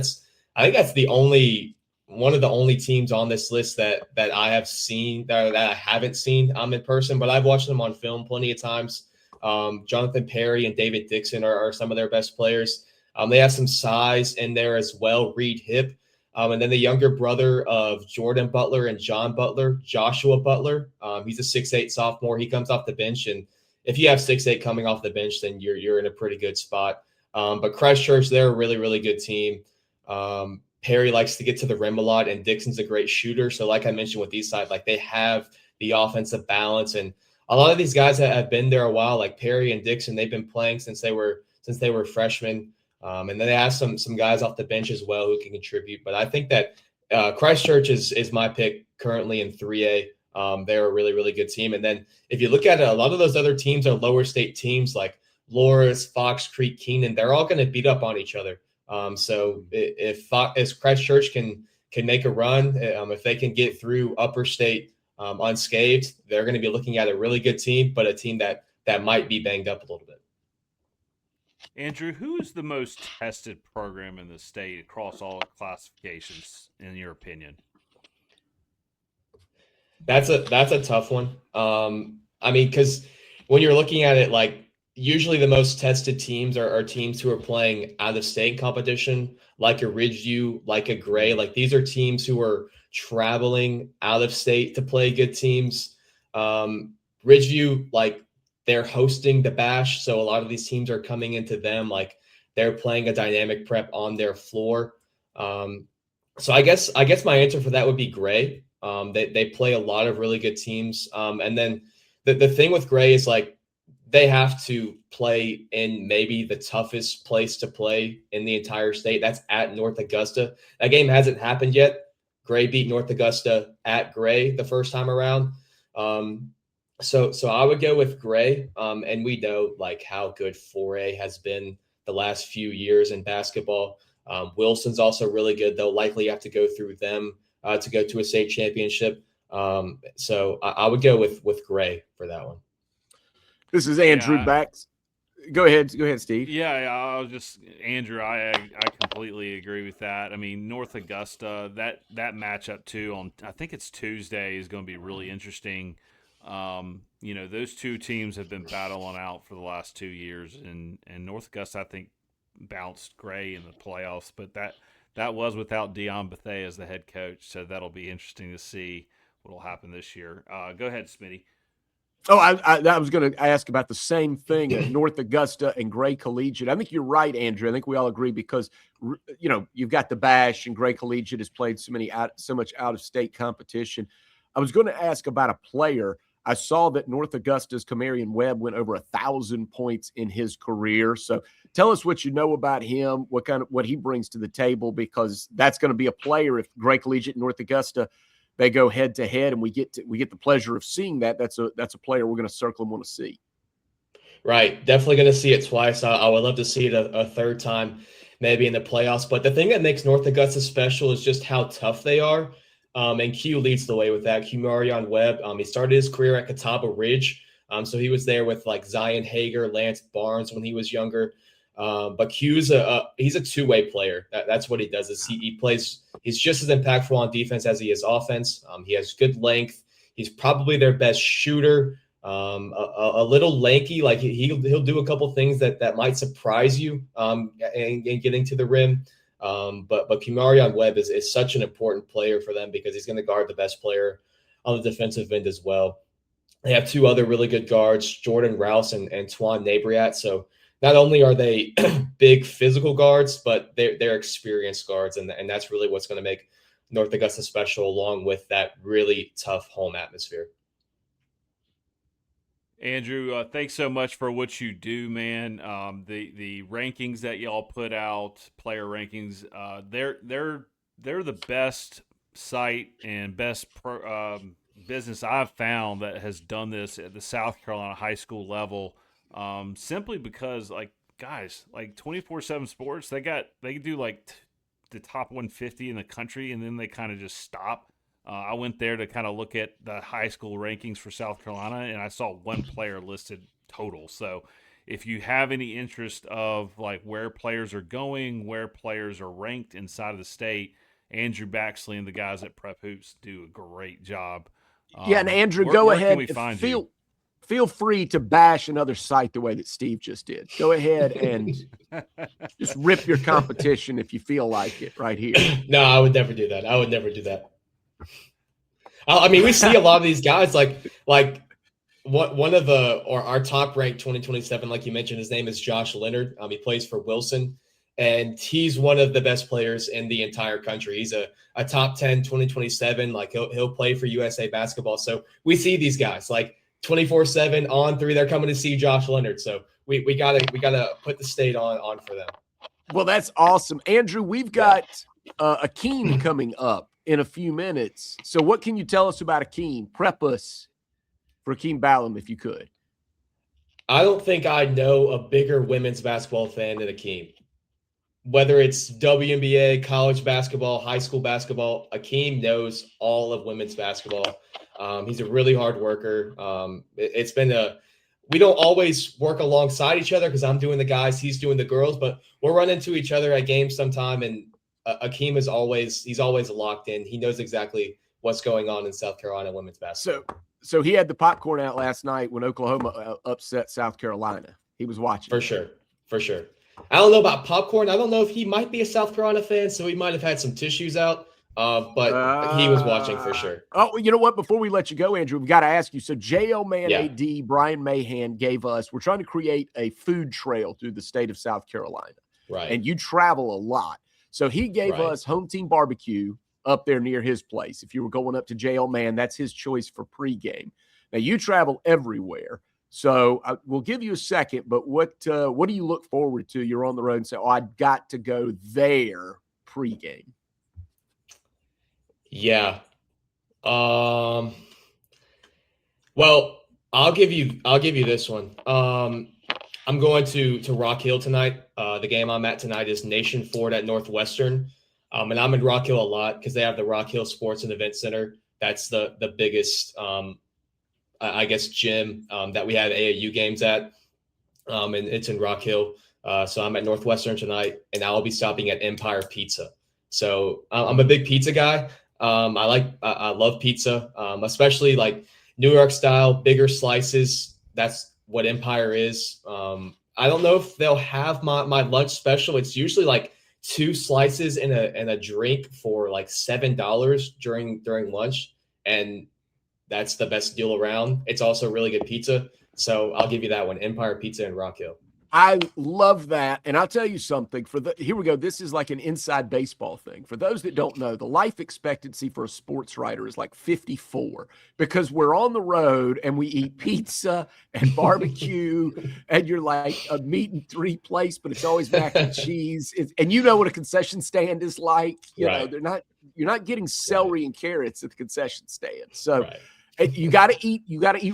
Speaker 8: think that's one of the only teams on this list that I have seen that I haven't seen in person, but I've watched them on film plenty of times. Jonathan Perry and David Dixon are some of their best players. They have some size in there as well, Reed Hip. And then the younger brother of Jordan Butler and John Butler, Joshua Butler. He's a 6'8" sophomore. He comes off the bench, and if you have 6'8" coming off the bench, then you're in a pretty good spot. But Christ Church, they're a really, really good team. Perry likes to get to the rim a lot, and Dixon's a great shooter. So like I mentioned with Eastside, like they have the offensive balance, and a lot of these guys that have been there a while, like Perry and Dixon, they've been playing since they were freshmen. And then they have some guys off the bench as well who can contribute. But I think that Christ Church is my pick currently in 3A. They're a really, really good team. And then if you look at it, a lot of those other teams are lower state teams like Loris, Fox Creek, Keenan. They're all going to beat up on each other. So if Christ Church can make a run, if they can get through upper state unscathed, they're going to be looking at a really good team, but a team that might be banged up a little bit.
Speaker 4: Andrew, who is the most tested program in the state across all classifications, in your opinion?
Speaker 8: That's a tough one. I mean, because when you're looking at it, like usually the most tested teams are teams who are playing out of state competition, like a Ridgeview, like a Gray. Like these are teams who are traveling out of state to play good teams. Ridgeview, like they're hosting the Bash, so a lot of these teams are coming into them like they're playing a dynamic prep on their floor. So I guess my answer for that would be Gray. They play a lot of really good teams. And then the thing with Gray is like they have to play in maybe the toughest place to play in the entire state. That's at North Augusta. That game hasn't happened yet. Gray beat North Augusta at Gray the first time around. So I would go with Gray. And we know like how good 4A has been the last few years in basketball. Wilson's also really good. They'll likely have to go through them to go to a state championship. So I would go with Gray for that one.
Speaker 3: This is Andrew Bax. Go ahead, Steve.
Speaker 4: Yeah, I was just Andrew. I completely agree with that. I mean, North Augusta, that matchup too on I think it's Tuesday is going to be really interesting. Those two teams have been battling out for the last 2 years, and North Augusta, I think, bounced Gray in the playoffs, but that was without Dion Bethea as the head coach, so that'll be interesting to see what will happen this year. Go ahead, Smitty.
Speaker 3: Oh, I was going to ask about the same thing at North Augusta and Gray Collegiate. I think you're right, Andrew. I think we all agree because, you've got the Bash, and Gray Collegiate has played so much out-of-state competition. I was going to ask about a player. I saw that North Augusta's Kamarion Webb went over 1,000 points in his career. So tell us what you know about him, what he brings to the table, because that's going to be a player if Gray Collegiate and North Augusta, they go head to head, and we get the pleasure of seeing that. That's a player we're going to circle and want to see.
Speaker 8: Right. Definitely going to see it twice. I would love to see it a third time, maybe in the playoffs. But the thing that makes North Augusta special is just how tough they are. And Q leads the way with that. Kamarion Webb, he started his career at Catawba Ridge. So he was there with like Zion Hager, Lance Barnes when he was younger. But Q's he's a two-way player. That's what he does. Is he's just as impactful on defense as he is offense. He has good length. He's probably their best shooter. A little lanky, like he'll do a couple things that might surprise you in getting to the rim. But Kamarion Webb is such an important player for them because he's going to guard the best player on the defensive end as well. They have two other really good guards, Jordan Rouse and Twan Nabriat. So not only are they big physical guards, but they're experienced guards, and that's really what's going to make North Augusta special, along with that really tough home atmosphere.
Speaker 4: Andrew, thanks so much for what you do, man. The rankings that y'all put out, player rankings, they're the best site and best business I've found that has done this at the South Carolina high school level. Simply because, guys, 24/7 Sports, they do the top 150 in the country, and then they kind of just stop. I went there to kind of look at the high school rankings for South Carolina, and I saw one player listed total. So if you have any interest of where players are going, where players are ranked inside of the state, Andrew Baxley and the guys at Prep Hoops do a great job.
Speaker 3: And Andrew,
Speaker 4: go
Speaker 3: go
Speaker 4: where
Speaker 3: ahead.
Speaker 4: Can we find
Speaker 3: Feel free to bash another site the way that Steve just did. Go ahead and just rip your competition if you feel like it right here.
Speaker 8: No, I would never do that. I mean, we see a lot of these guys like one of our top ranked 2027, like you mentioned, his name is Josh Leonard. He plays for Wilson, and he's one of the best players in the entire country. He's a top 10 2027. He'll play for USA basketball. So we see these guys 24/7 on 3. They're coming to see Josh Leonard. So we gotta put the state on for them.
Speaker 3: Well, that's awesome, Andrew. We've got Akeem coming up in a few minutes. So what can you tell us about Akeem? Prep us for Akeem Ballum, if you could.
Speaker 8: I don't think I know a bigger women's basketball fan than Akeem. Whether it's WNBA, college basketball, high school basketball, Akeem knows all of women's basketball. He's a really hard worker. We don't always work alongside each other because I'm doing the guys, he's doing the girls, but we'll run into each other at games sometime. And Akeem he's always locked in. He knows exactly what's going on in South Carolina women's basketball.
Speaker 3: So he had the popcorn out last night when Oklahoma upset South Carolina. He was watching.
Speaker 8: For sure. I don't know about popcorn. I don't know if he might be a South Carolina fan, so he might have had some tissues out. But he was watching for sure.
Speaker 3: Oh, you know what? Before we let you go, Andrew, we've got to ask you. So JL Man AD, Brian Mahan gave us, we're trying to create a food trail through the state of South Carolina.
Speaker 8: Right.
Speaker 3: And you travel a lot. So he gave us Home Team Barbecue up there near his place. If you were going up to JL Man, that's his choice for pregame. Now you travel everywhere. So we'll give you a second, but what do you look forward to? You're on the road and say, I've got to go there pregame.
Speaker 8: Yeah. Well, I'll give you this one. I'm going to Rock Hill tonight. The game I'm at tonight is Nation Ford at Northwestern. And I'm in Rock Hill a lot because they have the Rock Hill Sports and Event Center. That's the biggest, I guess, gym that we have AAU games at. And it's in Rock Hill. So I'm at Northwestern tonight, and I'll be stopping at Empire Pizza. So I'm a big pizza guy. I love pizza, especially New York style, bigger slices. That's what Empire is. I don't know if they'll have my lunch special. It's usually like 2 slices and a drink for like $7 during lunch, and that's the best deal around. It's also really good pizza, so I'll give you that one: Empire Pizza in Rock Hill.
Speaker 3: I love that. And I'll tell you something. Here we go. This is like an inside baseball thing. For those that don't know, the life expectancy for a sports writer is like 54 because we're on the road and we eat pizza and barbecue and you're like a meat and 3 place, but it's always mac and cheese. And you know what a concession stand is like. You know, you're not getting celery and carrots at the concession stand. So you got to eat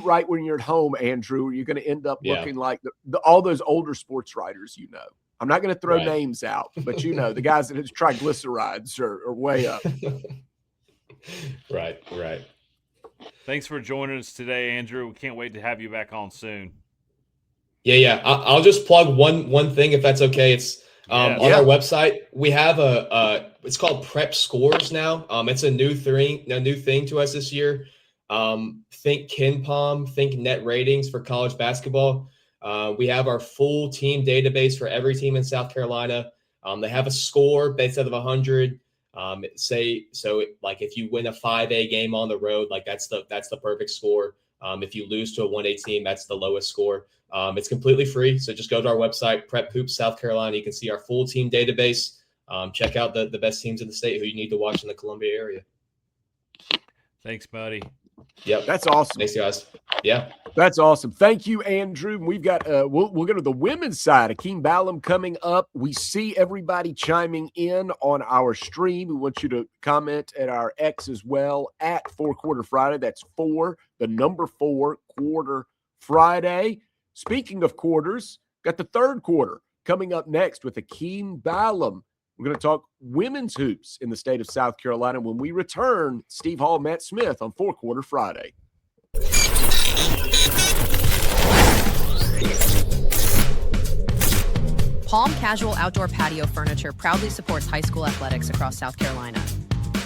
Speaker 3: right when you're at home, Andrew, or you're going to end up looking like all those older sports writers, you know. I'm not going to throw names out, but you know, the guys that have triglycerides are way up.
Speaker 8: Right.
Speaker 4: Thanks for joining us today, Andrew. We can't wait to have you back on soon.
Speaker 8: Yeah. I'll just plug one thing if that's okay. It's on our website. We have it's called Prep Scores now. It's a new thing to us this year. Think KenPom, think net ratings for college basketball. We have our full team database for every team in South Carolina. They have a score based out of 100. Like if you win a 5A game on the road, like that's the perfect score. If you lose to a 1A team, that's the lowest score. It's completely free. So just go to our website, Prep Hoops South Carolina. You can see our full team database. Check out the best teams in the state who you need to watch in the Columbia area.
Speaker 4: Thanks, buddy.
Speaker 8: Yep.
Speaker 3: That's awesome.
Speaker 8: Thanks, guys. Yeah.
Speaker 3: That's awesome. Thank you, Andrew. We've got we'll go to the women's side. Akeem Ballum coming up. We see everybody chiming in on our stream. We want you to comment at our X as well at 4 Quarter Friday. That's 4 Quarter Friday. Speaking of quarters, got the third quarter coming up next with Akeem Ballum. We're going to talk women's hoops in the state of South Carolina. When we return, Steve Hall, Matt Smith on 4 Quarter Friday.
Speaker 9: Palm Casual Outdoor Patio Furniture proudly supports high school athletics across South Carolina.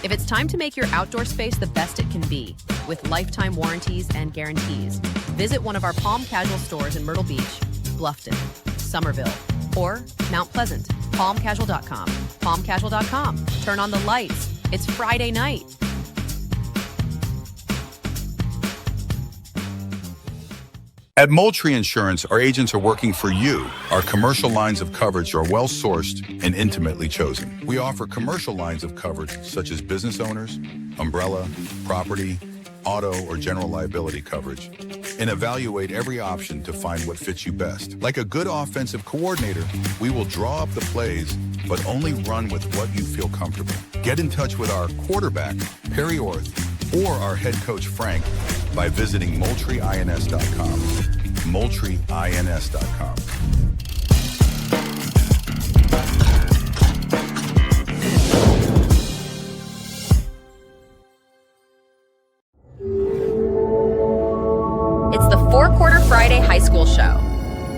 Speaker 9: If it's time to make your outdoor space the best it can be, with lifetime warranties and guarantees, visit one of our Palm Casual stores in Myrtle Beach, Bluffton, Somerville, or Mount Pleasant. PalmCasual.com. PalmCasual.com. Turn on the lights. It's Friday night.
Speaker 10: At Moultrie Insurance, our agents are working for you. Our commercial lines of coverage are well sourced and intimately chosen. We offer commercial lines of coverage such as business owners, umbrella, property, auto, or general liability coverage, and evaluate every option to find what fits you best. Like a good offensive coordinator, we will draw up the plays, but only run with what you feel comfortable. Get in touch with our quarterback, Perry Orth, or our head coach, Frank, by visiting MoultrieINS.com. MoultrieINS.com.
Speaker 2: It's the 4 Quarter Friday High School Show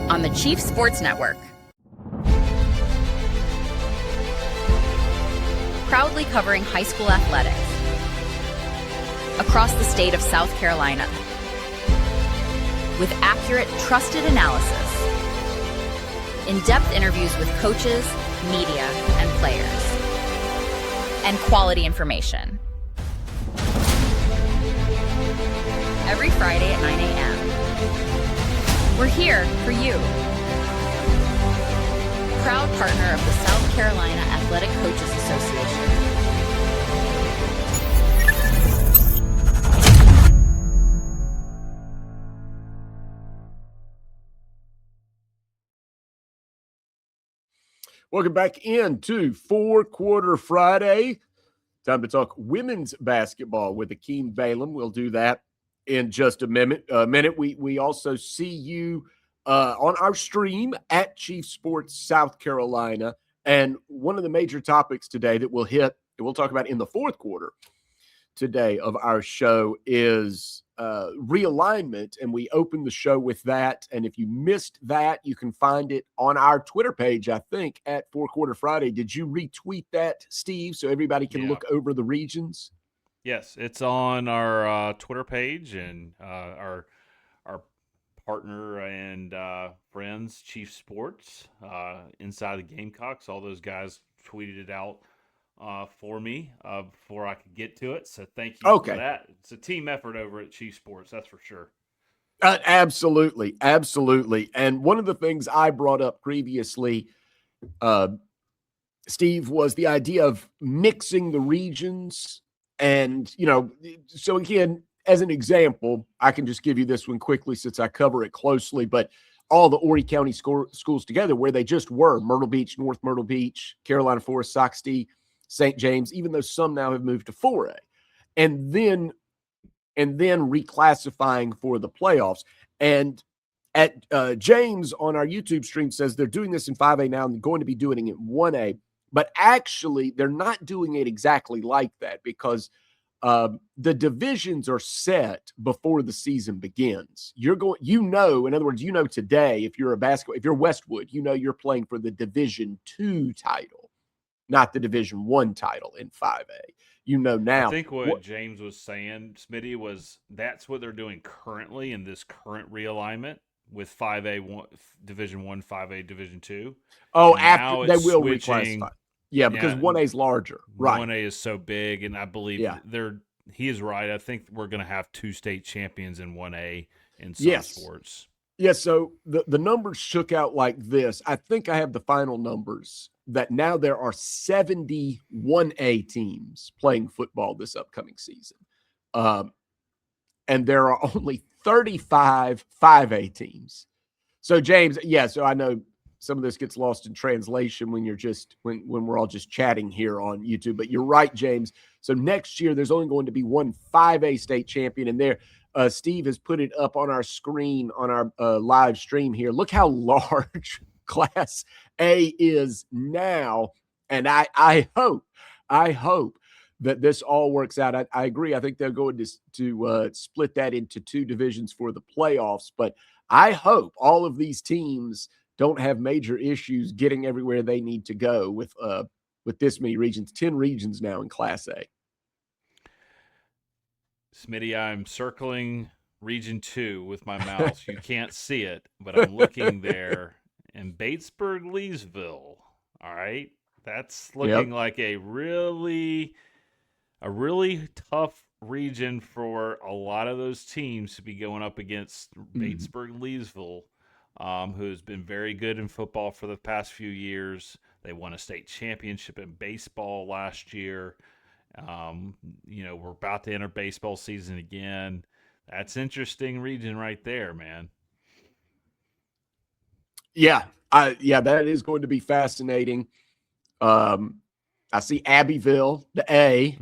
Speaker 2: on the Chief Sports Network. Proudly covering high school athletics across the state of South Carolina with accurate, trusted analysis, in-depth interviews with coaches, media, and players, and quality information. Every Friday at 9 a.m. We're here for you. Proud partner of the South Carolina Athletic Coaches Association.
Speaker 3: Welcome back into 4 Quarter Friday. Time to talk women's basketball with Akeem Ballum. We'll do that in just a minute. We also see you on our stream at Chief Sports South Carolina. And one of the major topics today that we'll talk about in the fourth quarter today of our show is realignment. And we opened the show with that. And if you missed that, you can find it on our Twitter page, I think, at 4 Quarter Friday. Did you retweet that, Steve, so everybody can look over the regions?
Speaker 4: Yes, it's on our Twitter page and our partner and friends, Chief Sports, Inside the Gamecocks. All those guys tweeted it out for me before I could get to it. So thank you for
Speaker 3: Okay.
Speaker 4: that. It's a team effort over at Chief Sports, that's for sure.
Speaker 3: Absolutely. Absolutely. And one of the things I brought up previously, Steve, was the idea of mixing the regions. And, so again, as an example, I can just give you this one quickly since I cover it closely, but all the Horry County schools together where they just were Myrtle Beach, North Myrtle Beach, Carolina Forest, Soxty, St. James, even though some now have moved to 4A. And then reclassifying for the playoffs. And at James on our YouTube stream says they're doing this in 5A now and going to be doing it in 1A. But actually, they're not doing it exactly like that because the divisions are set before the season begins. In other words, today, if you're Westwood, you're playing for the Division II title, not the Division I title in 5A. Now.
Speaker 4: I think what James was saying, Smitty, was that's what they're doing currently in this current realignment with 5A Division 1, 5A Division 2.
Speaker 3: Oh, after they will reclassify. Yeah, because 1A is larger. Right.
Speaker 4: 1A is so big, and I believe he is right. I think we're going to have 2 state champions in 1A in some sports.
Speaker 3: Yes, so the numbers shook out like this. I think I have the final numbers that now there are 70 1A teams playing football this upcoming season. And there are only 35 5A teams. So, James, so I know some of this gets lost in translation when when we're all just chatting here on YouTube. But you're right, James. So next year, there's only going to be one 5A state champion. And there, Steve has put it up on our screen on our live stream here. Look how large Class A is now. And I hope that this all works out. I agree. I think they're going to split that into 2 divisions for the playoffs. But I hope all of these teams don't have major issues getting everywhere they need to go with this many regions, 10 regions now in Class A.
Speaker 4: Smitty, I'm circling Region 2 with my mouse. You can't see it, but I'm looking there. And Batesburg, Leesville, all right? That's looking like a really tough region for a lot of those teams to be going up against Batesburg, Leesville. Who's been very good in football for the past few years. They won a state championship in baseball last year. We're about to enter baseball season again. That's interesting region right there, man.
Speaker 3: Yeah, that is going to be fascinating. I see Abbeville, the A,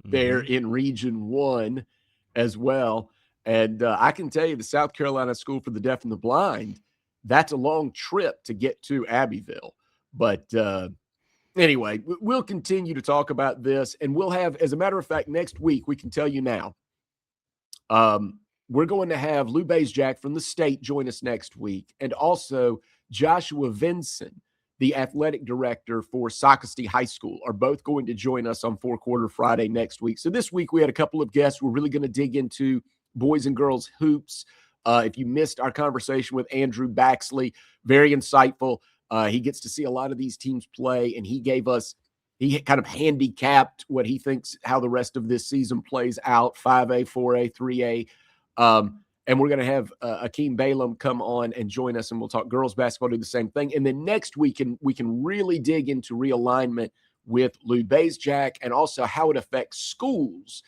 Speaker 3: there in Region 1 as well. And I can tell you the South Carolina School for the Deaf and the Blind, that's a long trip to get to Abbeville. But anyway, we'll continue to talk about this. And we'll have, as a matter of fact, next week, we can tell you now, we're going to have Lou Baisjack from the state join us next week. And also Joshua Vinson, the athletic director for Sockasty High School, are both going to join us on 4 Quarter Friday next week. So this week we had a couple of guests. We're really going to dig into boys and girls hoops. If you missed our conversation with Andrew Baxley, very insightful. He gets to see a lot of these teams play, and he kind of handicapped what he thinks how the rest of this season plays out, 5A, 4A, 3A. And we're going to have Akeem Balaam come on and join us, and we'll talk girls basketball, do the same thing. And then next week, we can really dig into realignment with Lou Baisjack and also how it affects schools,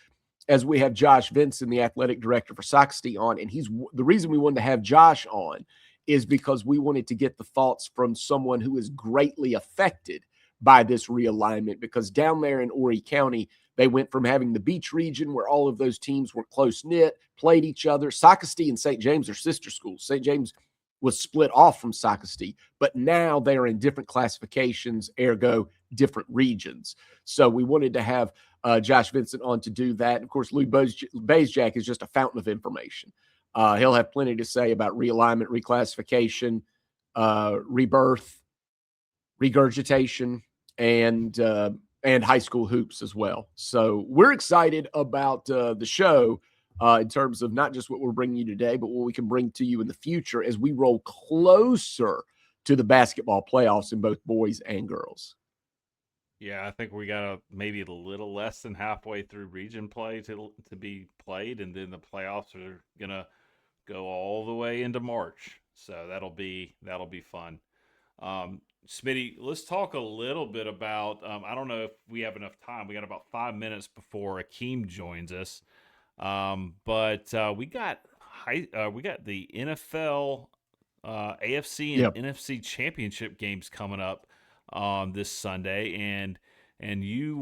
Speaker 3: as we have Josh Vinson, the athletic director for Sockasty, on. And the reason we wanted to have Josh on is because we wanted to get the thoughts from someone who is greatly affected by this realignment, because down there in Horry County, they went from having the beach region where all of those teams were close-knit, played each other. Sockasty and St. James are sister schools. St. James was split off from Sockasty, but now they are in different classifications, ergo different regions. So we wanted to have Josh Vincent on to do that. And of course, Lou Baisjack is just a fountain of information. He'll have plenty to say about realignment, reclassification, rebirth, regurgitation, and and high school hoops as well. So we're excited about the show in terms of not just what we're bringing you today, but what we can bring to you in the future as we roll closer to the basketball playoffs in both boys and girls.
Speaker 4: Yeah, I think we got maybe a little less than halfway through region play to be played, and then the playoffs are gonna go all the way into March. So that'll be fun. Smitty, let's talk a little bit about. I don't know if we have enough time. We got about 5 minutes before Akeem joins us, but we got the NFL, AFC, and NFC championship games coming up this Sunday, and you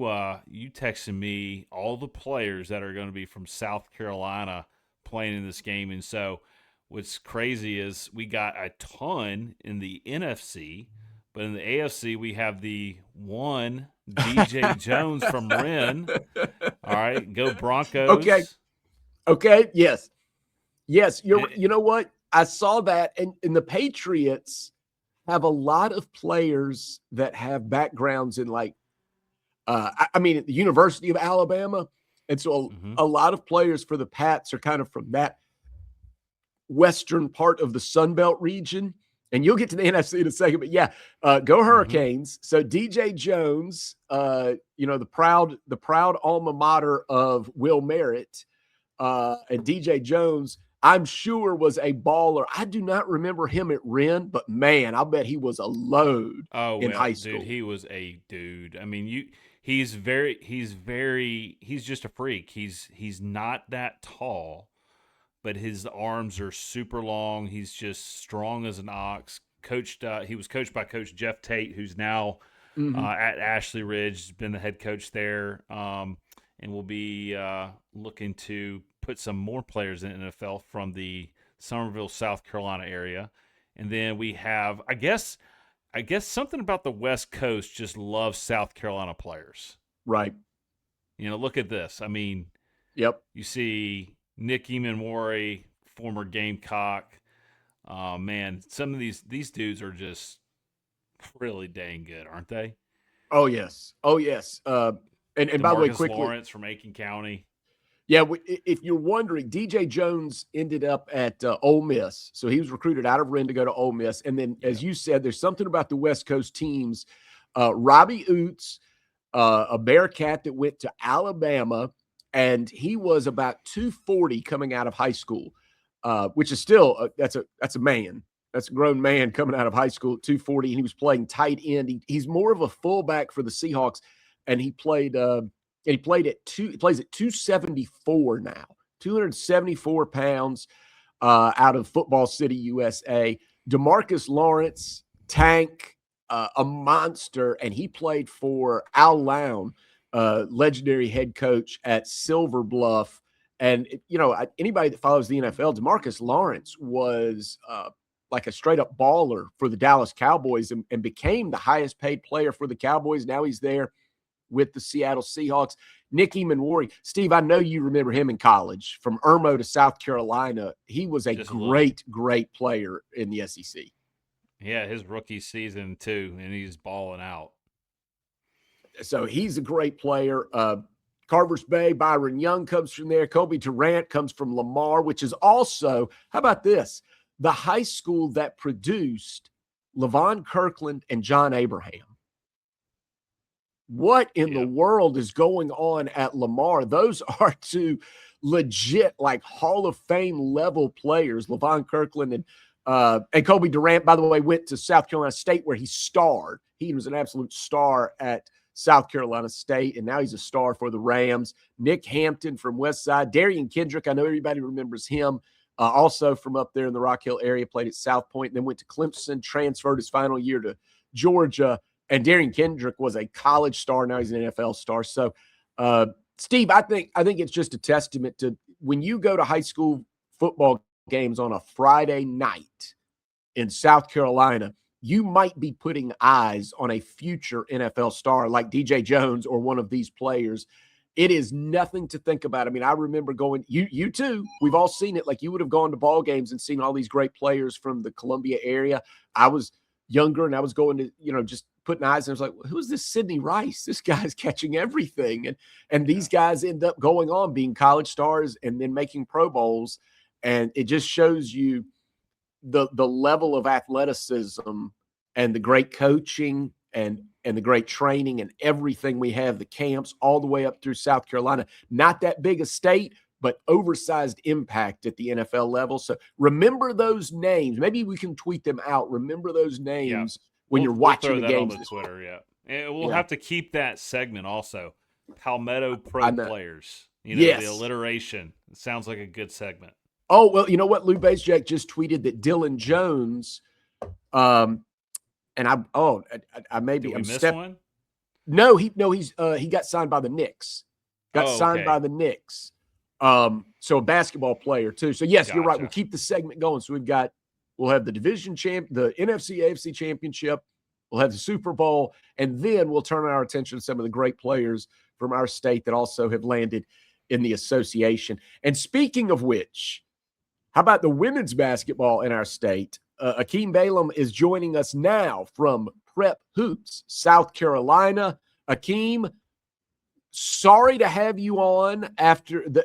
Speaker 4: texted me all the players that are going to be from South Carolina playing in this game, and so what's crazy is we got a ton in the NFC, but in the AFC we have the one DJ Jones from Rennes. All right, go Broncos.
Speaker 3: Okay. Yes. You know what? I saw that, and the Patriots have a lot of players that have backgrounds in at the University of Alabama. And so a lot of players for the Pats are kind of from that western part of the Sun Belt region. And you'll get to the NFC in a second, but go Hurricanes. So DJ Jones, the proud alma mater of Will Merritt, and DJ Jones, I'm sure was a baller. I do not remember him at Rennes, but man, I'll bet he was a load in high school.
Speaker 4: Dude, he was a dude. I mean, he's just a freak. He's not that tall, but his arms are super long. He's just strong as an ox. He was coached by Coach Jeff Tate, who's now at Ashley Ridge, has been the head coach there, and will be looking to put some more players in the NFL from the Summerville, South Carolina area. And then we have, I guess something about the West Coast just loves South Carolina players.
Speaker 3: Right.
Speaker 4: Look at this. I mean,
Speaker 3: you
Speaker 4: see Nick Emanwari, former Gamecock. Man, some of these dudes are just really dang good, aren't they?
Speaker 3: Oh, yes. And by the way, quickly,
Speaker 4: Lawrence from Aiken County.
Speaker 3: Yeah, if you're wondering, DJ Jones ended up at Ole Miss. So he was recruited out of Rennes to go to Ole Miss. And then, as you said, there's something about the West Coast teams. Robbie Oots, a Bearcat that went to Alabama, and he was about 240 coming out of high school, which is still that's a man. That's a grown man coming out of high school at 240, and he was playing tight end. He's more of a fullback for the Seahawks, and he played he plays at 274 now, 274 pounds out of Football City, USA. DeMarcus Lawrence, tank, a monster, and he played for Al Lown, legendary head coach at Silver Bluff. And, anybody that follows the NFL, DeMarcus Lawrence was like a straight-up baller for the Dallas Cowboys and became the highest-paid player for the Cowboys. Now he's there with the Seattle Seahawks. Nick Emanwari. Steve, I know you remember him in college. From Irmo to South Carolina, he was a great player in the SEC.
Speaker 4: Yeah, his rookie season too, and he's balling out.
Speaker 3: So he's a great player. Carvers Bay, Byron Young comes from there. Kobe Durant comes from Lamar, which is also, how about this? The high school that produced Levon Kirkland and John Abraham. What in the world is going on at Lamar? Those are two legit, Hall of Fame level players. Levon Kirkland and Kobe Durant, by the way, went to South Carolina State where he starred. He was an absolute star at South Carolina State, and now he's a star for the Rams. Nick Hampton from Westside. Darian Kendrick, I know everybody remembers him, also from up there in the Rock Hill area, played at South Point, then went to Clemson, transferred his final year to Georgia. And Darian Kendrick was a college star. Now he's an NFL star. So, Steve, I think it's just a testament to when you go to high school football games on a Friday night in South Carolina, you might be putting eyes on a future NFL star like DJ Jones or one of these players. It is nothing to think about. I mean, I remember going, you too, we've all seen it. You would have gone to ball games and seen all these great players from the Columbia area. I was younger and I was going to, just putting eyes, and I was like, who's this Sidney Rice? This guy's catching everything. And these guys end up going on being college stars and then making Pro Bowls. And it just shows you the level of athleticism and the great coaching and the great training and everything we have, the camps all the way up through South Carolina. Not that big a state, but oversized impact at the NFL level. So remember those names. Maybe we can tweet them out. Remember those names when you're watching the games.
Speaker 4: On the Twitter, and we'll have to keep that segment also. Palmetto Pro players. The alliteration. It sounds like a good segment.
Speaker 3: Oh, well, you know what? Lou Bazjack just tweeted that Dylan Jones, and I maybe
Speaker 4: Did we miss one?
Speaker 3: No, he got signed by the Knicks. Signed by the Knicks. So a basketball player too. So yes, you're right. We'll keep the segment going. So we'll have the division the NFC AFC championship. We'll have the Super Bowl, and then we'll turn our attention to some of the great players from our state that also have landed in the association. And speaking of which, how about the women's basketball in our state? Akeem Balaam is joining us now from Prep Hoops, South Carolina. Akeem, sorry to have you on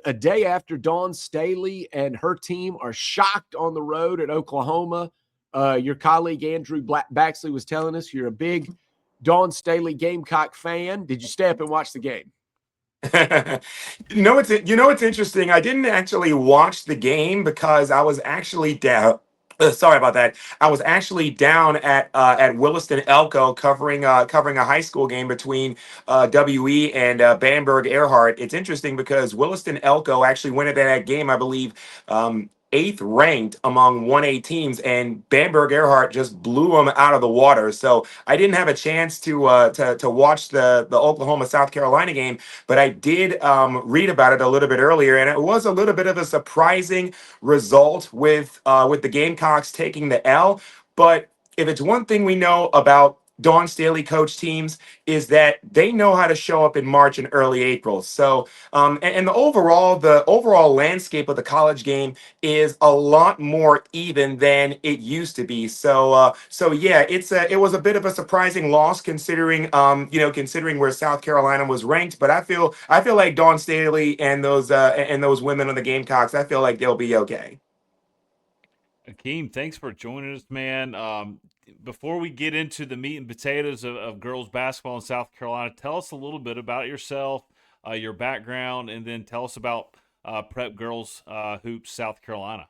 Speaker 3: a day after Dawn Staley and her team are shocked on the road at Oklahoma. Your colleague Andrew Baxley was telling us you're a big Dawn Staley Gamecock fan. Did you stay up and watch the game?
Speaker 11: It's interesting. I didn't actually watch the game because I was actually down. Sorry about that. I was actually down at Williston Elko covering a high school game between WE and Bamberg Earhart. It's interesting because Williston Elko actually went at that game, I believe, 8th ranked among 1A teams, and Bamberg Earhart just blew them out of the water. So I didn't have a chance to watch the Oklahoma South Carolina game, but I did read about it a little bit earlier, and it was a little bit of a surprising result with the Gamecocks taking the L. But if it's one thing we know about Dawn Staley coach teams is that they know how to show up in March and early April. So, and the overall landscape of the college game is a lot more even than it used to be. So yeah, it was a bit of a surprising loss considering where South Carolina was ranked. But I feel like Dawn Staley and those women on the Gamecocks, I feel like they'll be okay.
Speaker 4: Akeem, thanks for joining us, man. Before we get into the meat and potatoes of girls basketball in South Carolina, tell us a little bit about yourself, your background, and then tell us about Prep Girls Hoops South Carolina.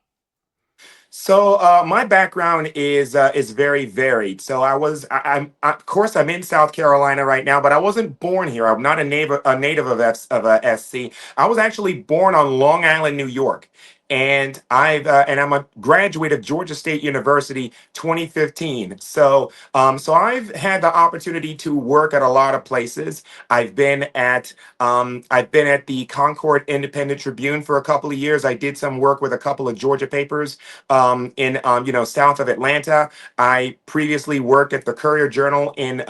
Speaker 11: So my background is very varied. So I'm of course I'm in South Carolina right now, but I wasn't born here. I'm not a native of SC. I was actually born on Long Island, New York. And I'm a graduate of Georgia State University 2015. So I've had the opportunity to work at a lot of places. I've been at the Concord Independent Tribune for a couple of years. I did some work with a couple of Georgia papers in south of Atlanta. I previously worked at the Courier Journal in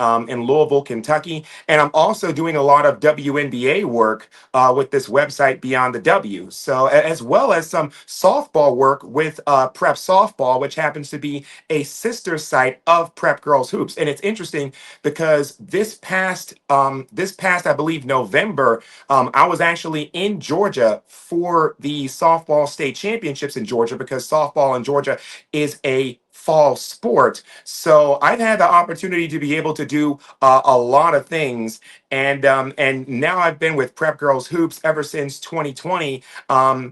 Speaker 11: Louisville, Kentucky, and I'm also doing a lot of WNBA work with this website Beyond the W. So as well as some softball work with Prep Softball, which happens to be a sister site of Prep Girls Hoops. And it's interesting because this past I believe November, I was actually in Georgia for the softball state championships in Georgia because softball in Georgia is a fall sport. So I've had the opportunity to be able to do a lot of things. And now I've been with Prep Girls Hoops ever since 2020.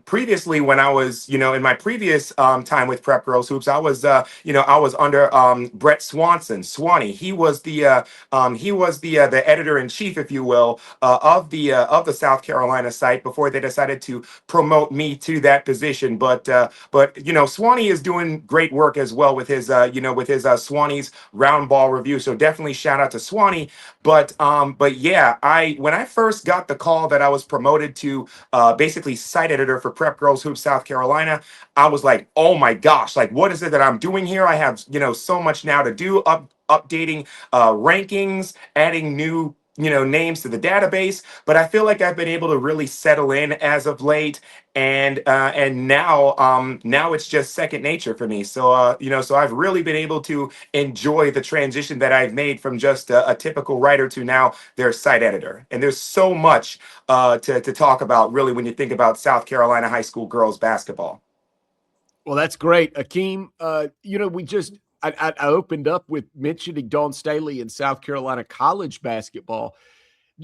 Speaker 11: Previously, when I was, in my previous time with Prep Girls Hoops, I was under Brett Swanson, Swanee. He was the editor in chief, if you will, of the South Carolina site before they decided to promote me to that position. But Swanee is doing great work as well with his Swanee's round ball review. So definitely shout out to Swanee. But yeah, when I first got the call that I was promoted to basically site editor for Prep Girls Hoops South Carolina, I was like, oh my gosh, like what is it that I'm doing here? I have so much now to do, updating rankings, adding new names to the database, but I feel like I've been able to really settle in as of late, and now it's just second nature for me. So so I've really been able to enjoy the transition that I've made from just a typical writer to now their site editor. And there's so much to talk about, really, when you think about South Carolina high school girls basketball.
Speaker 3: Well, that's great, Akeem. I opened up with mentioning Dawn Staley in South Carolina college basketball.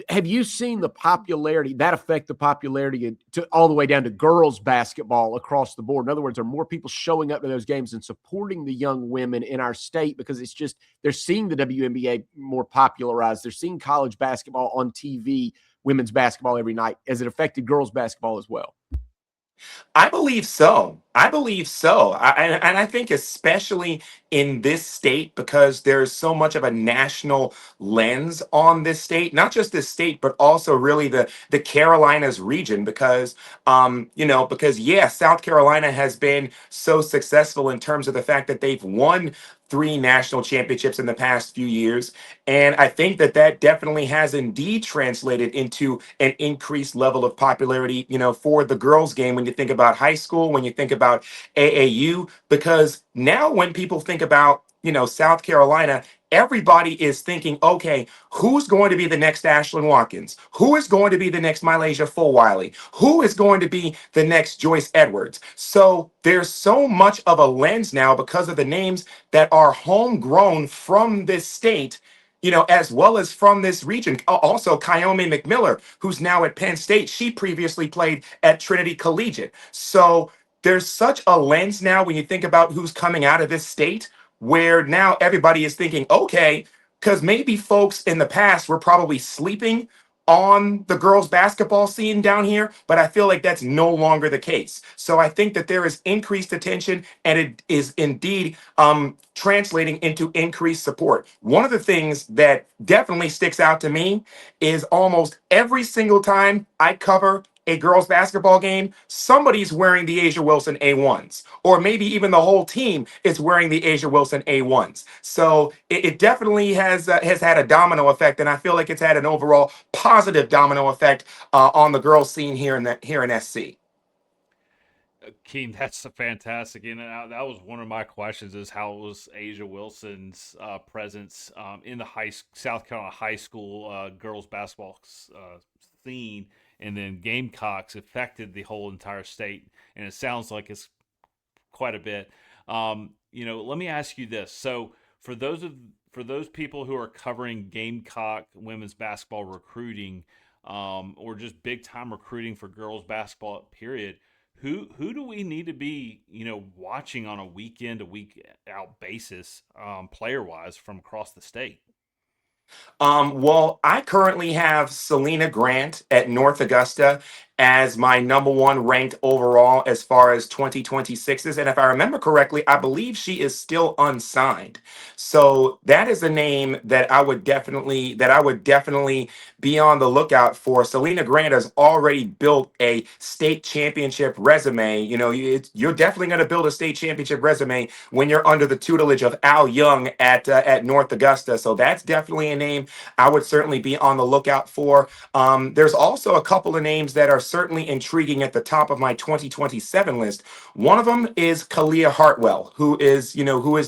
Speaker 3: Have you seen the popularity that affect the popularity to all the way down to girls basketball across the board? In other words, are more people showing up to those games and supporting the young women in our state because it's just they're seeing the WNBA more popularized. They're seeing college basketball on TV, women's basketball every night. Has it affected girls basketball as well?
Speaker 11: I believe so. I believe so. And I think especially in this state, because there's so much of a national lens on this state, not just this state, but also really the Carolinas region, because yeah, South Carolina has been so successful in terms of the fact that they've won 3 national championships in the past few years. And I think that definitely has indeed translated into an increased level of popularity, for the girls game when you think about high school, when you think about AAU, because now when people think about, South Carolina, everybody is thinking, okay, who's going to be the next Ashlyn Watkins? Who is going to be the next Mylasia Fulwiley? Who is going to be the next Joyce Edwards? So there's so much of a lens now because of the names that are homegrown from this state, as well as from this region. Also, Kyome McMiller, who's now at Penn State, she previously played at Trinity Collegiate. So there's such a lens now when you think about who's coming out of this state, where now everybody is thinking, okay, because maybe folks in the past were probably sleeping on the girls basketball scene down here, but I feel like that's no longer the case. So I think that there is increased attention, and it is indeed translating into increased support. One of the things that definitely sticks out to me is almost every single time I cover a girls basketball game, somebody's wearing the Asia Wilson A1s, or maybe even the whole team is wearing the Asia Wilson A1s. So it definitely has had a domino effect, and I feel like it's had an overall positive domino effect on the girls scene here in SC.
Speaker 4: Keen, that's fantastic, and that was one of my questions: is how was Asia Wilson's presence in the South Carolina high school girls basketball scene, and then Gamecocks affected the whole entire state, and it sounds like it's quite a bit. Let me ask you this: so for those people who are covering Gamecock women's basketball recruiting, or just big time recruiting for girls basketball, period. Who do we need to be, watching on a week in to week out basis, player wise, from across the state?
Speaker 11: Well, I currently have Selena Grant at North Augusta as my #1 ranked overall as far as 2026s. And if I remember correctly, I believe she is still unsigned. So that is a name that I would definitely be on the lookout for. Selena Grant has already built a state championship resume. You're definitely going to build a state championship resume when you're under the tutelage of Al Young at North Augusta. So that's definitely a name I would certainly be on the lookout for. There's also a couple of names that are certainly intriguing at the top of my 2027 list. One of them is Kalia Hartwell, who is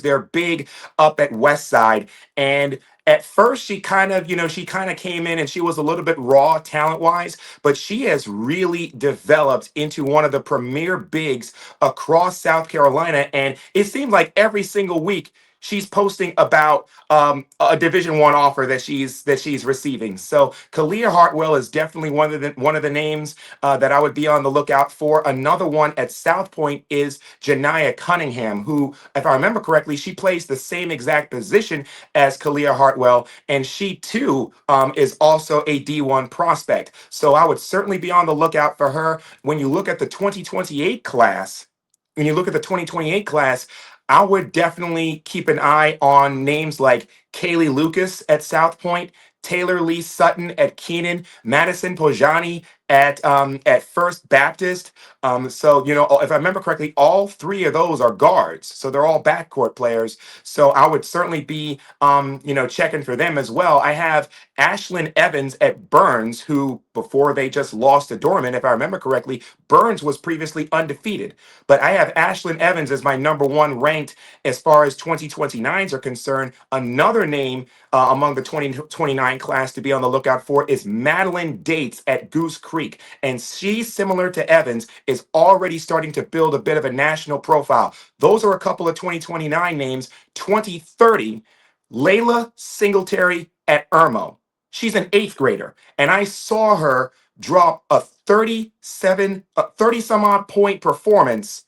Speaker 11: their big up at West Side. And at first, she kind of came in and she was a little bit raw talent wise, but she has really developed into one of the premier bigs across South Carolina. And it seemed like every single week she's posting about a Division I offer that she's receiving. So Kalia Hartwell is definitely one of the names that I would be on the lookout for. Another one at South Point is Janiyah Cunningham, who, if I remember correctly, she plays the same exact position as Kalia Hartwell, and she too is also a D1 prospect. So I would certainly be on the lookout for her. When you look at the 2028 class, I would definitely keep an eye on names like Kaylee Lucas at South Point, Taylor Lee Sutton at Keenan, Madison Pojani, at First Baptist. So if I remember correctly, all three of those are guards, so they're all backcourt players. So I would certainly be checking for them as well. I have Ashlyn Evans at Burns, who before they just lost to Dorman, if I remember correctly, Burns was previously undefeated. But I have Ashlyn Evans as my number one ranked as far as 2029s are concerned. Another name among the 2029 class to be on the lookout for is Madeline Dates at Goose Creek. And she, similar to Evans, is already starting to build a bit of a national profile. Those are a couple of 2029 names. 2030, Layla Singletary at Irmo. She's an 8th grader, and I saw her drop a 30 some odd point performance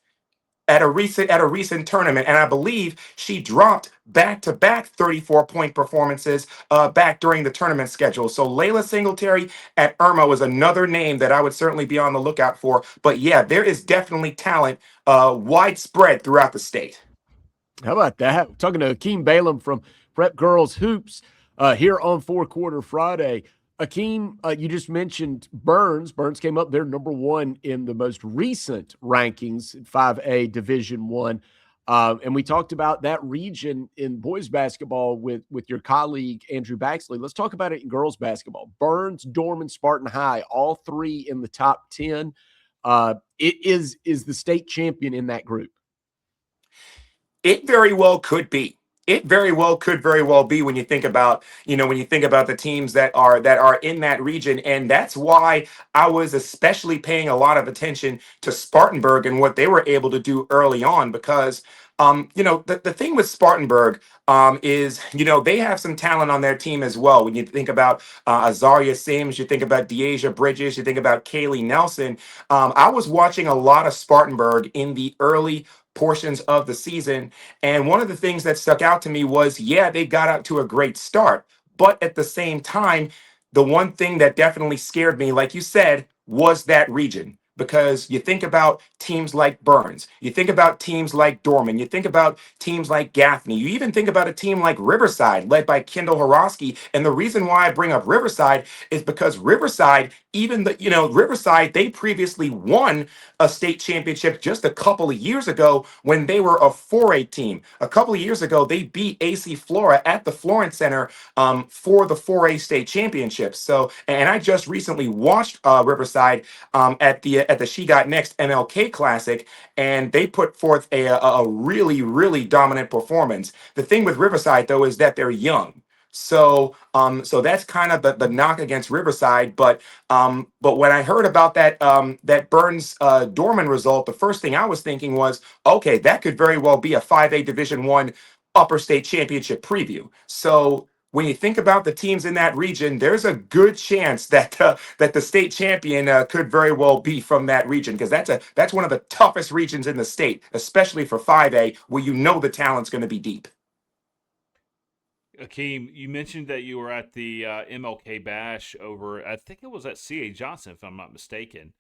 Speaker 11: at a recent tournament, and I believe she dropped back-to-back 34-point performances back during the tournament schedule. So Layla Singletary at Irma was another name that I would certainly be on the lookout for. But yeah, there is definitely talent widespread throughout the state.
Speaker 3: How about that? We're talking to Akeem Balaam from Prep Girls Hoops here on 4-Quarter Friday. Akeem, you just mentioned Burns. Burns came up there number one in the most recent rankings, 5A Division I. And we talked about that region in boys basketball with your colleague, Andrew Baxley. Let's talk about it in girls basketball. Burns, Dorman, Spartan High, all three in the top 10. It is the state champion in that group.
Speaker 11: It very well could be. It very well could be when you think about, the teams that are in that region. And that's why I was especially paying a lot of attention to Spartanburg and what they were able to do early on, because the thing with Spartanburg is, they have some talent on their team as well. When you think about Azaria Sims, you think about Deasia Bridges, you think about Kaylee Nelson. I was watching a lot of Spartanburg in the early portions of the season. And one of the things that stuck out to me was, yeah, they got out to a great start. But at the same time, the one thing that definitely scared me, like you said, was that region. Because you think about teams like Burns, you think about teams like Dorman, you think about teams like Gaffney, you even think about a team like Riverside, led by Kendall Horosky. And the reason why I bring up Riverside is because Riverside, Riverside, they previously won a state championship just a couple of years ago when they were a 4A team. A couple of years ago, they beat AC Flora at the Florence Center for the 4A state championship. So, and I just recently watched Riverside at the She Got Next MLK Classic, and they put forth a really, really dominant performance. The thing with Riverside, though, is that they're young. So that's kind of the knock against Riverside. But when I heard about that Burns Dorman result, the first thing I was thinking was, okay, that could very well be a 5A Division I upper state championship preview. So when you think about the teams in that region, there's a good chance that the state champion could very well be from that region, because that's one of the toughest regions in the state, especially for 5A, where the talent's going to be deep.
Speaker 4: Akeem, you mentioned that you were at the MLK Bash over, I think it was at C.A. Johnson, if I'm not mistaken,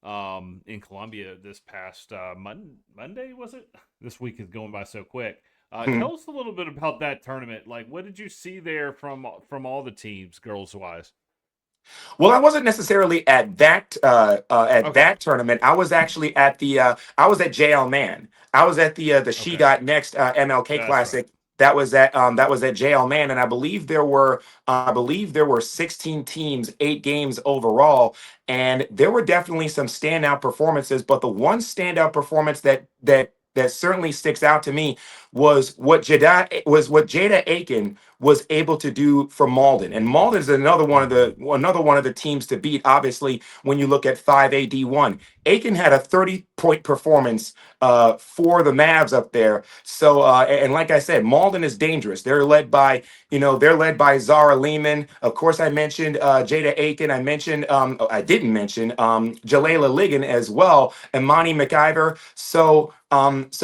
Speaker 4: in Columbia this past Monday, was it? This week is going by so quick. Tell us a little bit about that tournament. Like, what did you see there from all the teams, girls-wise?
Speaker 11: Well, I wasn't necessarily at that that tournament. I was actually at I was at JL Man. I was at the She Got Next MLK Classic. Right. That was at JL Man, and I believe there were 16 teams, 8 games overall, and there were definitely some standout performances. But the one standout performance that certainly sticks out to me was what Jada Aiken was able to do for Malden. And Malden is another one of the teams to beat, obviously, when you look at 5A D1. Aiken had a 30-point performance for the Mavs up there. So and like I said, Malden is dangerous. They're led by Zara Lehman. Of course, I mentioned Jada Aiken. I didn't mention Jalela Ligon as well, and Monty McIver. So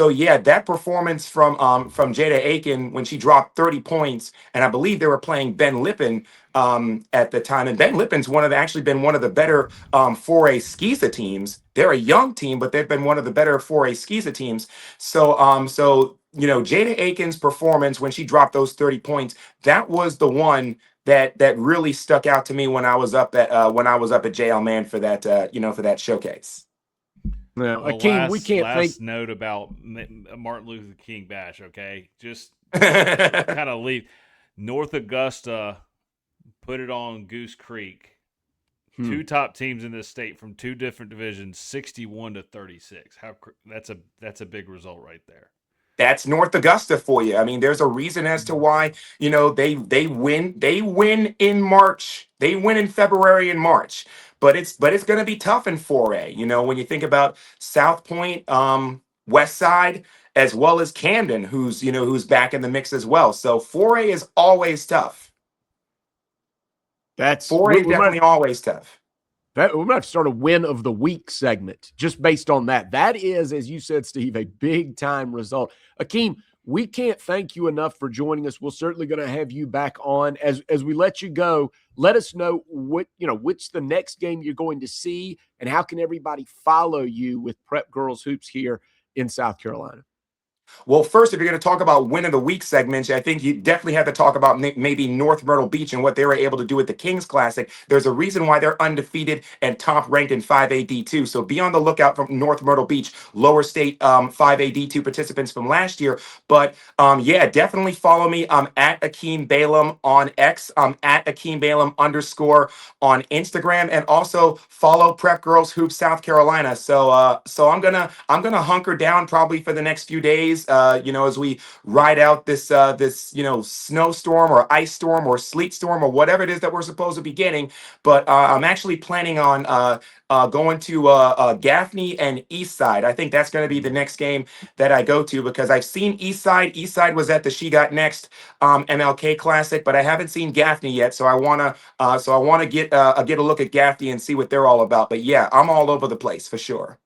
Speaker 11: yeah, that performance from Jada Aiken when she dropped 30 points, and I believe they were playing Ben Lippen at the time. And Ben Lippen's actually been one of the better 4A Skeeza teams. They're a young team, but they've been one of the better 4A Skeeza teams. So Jada Aiken's performance when she dropped those 30 points, that was the one that really stuck out to me when I was up at JL Man for that for that showcase.
Speaker 3: Now,
Speaker 4: Well,
Speaker 3: Akeem, we can't
Speaker 4: last
Speaker 3: think.
Speaker 4: note about Martin Luther King Bash. Okay, just kind of leave North Augusta. Put it on Goose Creek. Two top teams in this state from two different divisions, 61-36. That's a big result right there.
Speaker 11: That's North Augusta for you. I mean, there's a reason as to why, they win in March. They win in February and March. But it's going to be tough in 4A. When you think about South Point, West Side, as well as Camden, who's back in the mix as well. So 4A is always tough. 4A is definitely always tough.
Speaker 3: We might have to start a win of the week segment just based on that. That is, as you said, Steve, a big time result. Akeem, we can't thank you enough for joining us. We're certainly going to have you back on. As we let you go, let us know what's the next game you're going to see, and how can everybody follow you with Prep Girls Hoops here in South Carolina?
Speaker 11: Well, first, if you're going to talk about win of the week segments, I think you definitely have to talk about maybe North Myrtle Beach and what they were able to do at the Kings Classic. There's a reason why they're undefeated and top ranked in 5A D2. So be on the lookout from North Myrtle Beach, lower state 5A D2 participants from last year. But definitely follow me. I'm at Akeem Balaam on X. I'm at Akeem Balaam _ on Instagram, and also follow Prep Girls Hoops South Carolina. So I'm gonna hunker down probably for the next few days. As we ride out this snowstorm or ice storm or sleet storm or whatever it is that we're supposed to be getting. But I'm actually planning on going to Gaffney and Eastside. I think that's going to be the next game that I go to, because I've seen Eastside. Eastside was at the She Got Next MLK Classic, but I haven't seen Gaffney yet. So I want to get a look at Gaffney and see what they're all about. But yeah, I'm all over the place for sure.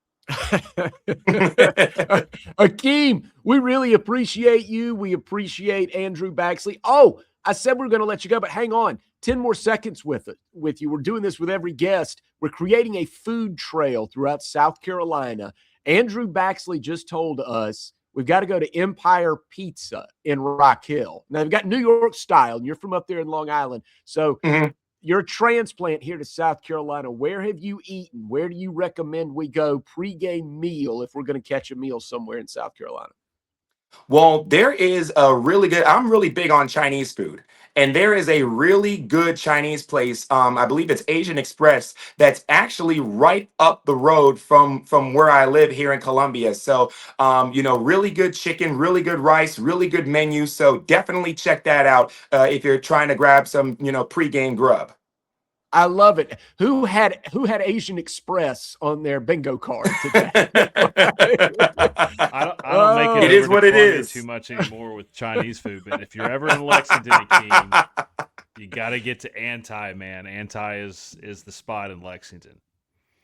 Speaker 3: Akeem, we really appreciate you. We appreciate Andrew Baxley. Oh, I said we're going to let you go, but hang on. 10 more seconds with you. We're doing this with every guest. We're creating a food trail throughout South Carolina. Andrew Baxley just told us we've got to go to Empire Pizza in Rock Hill. Now, they've got New York style, and you're from up there in Long Island. So you're a transplant here to South Carolina. Where have you eaten? Where do you recommend we go pregame meal if we're going to catch a meal somewhere in South Carolina?
Speaker 11: Well, there is a really good, I'm really big on Chinese food. And there is a really good Chinese place. I believe it's Asian Express, that's actually right up the road from where I live here in Columbia. So, really good chicken, really good rice, really good menu. So definitely check that out if you're trying to grab some, pregame grub.
Speaker 3: I love it. Who had Asian Express on their bingo card today?
Speaker 4: I don't make it.
Speaker 11: It is what it is.
Speaker 4: Too much anymore with Chinese food, but if you're ever in Lexington, Akeem, you got to get to Anti, man. Anti is the spot in Lexington.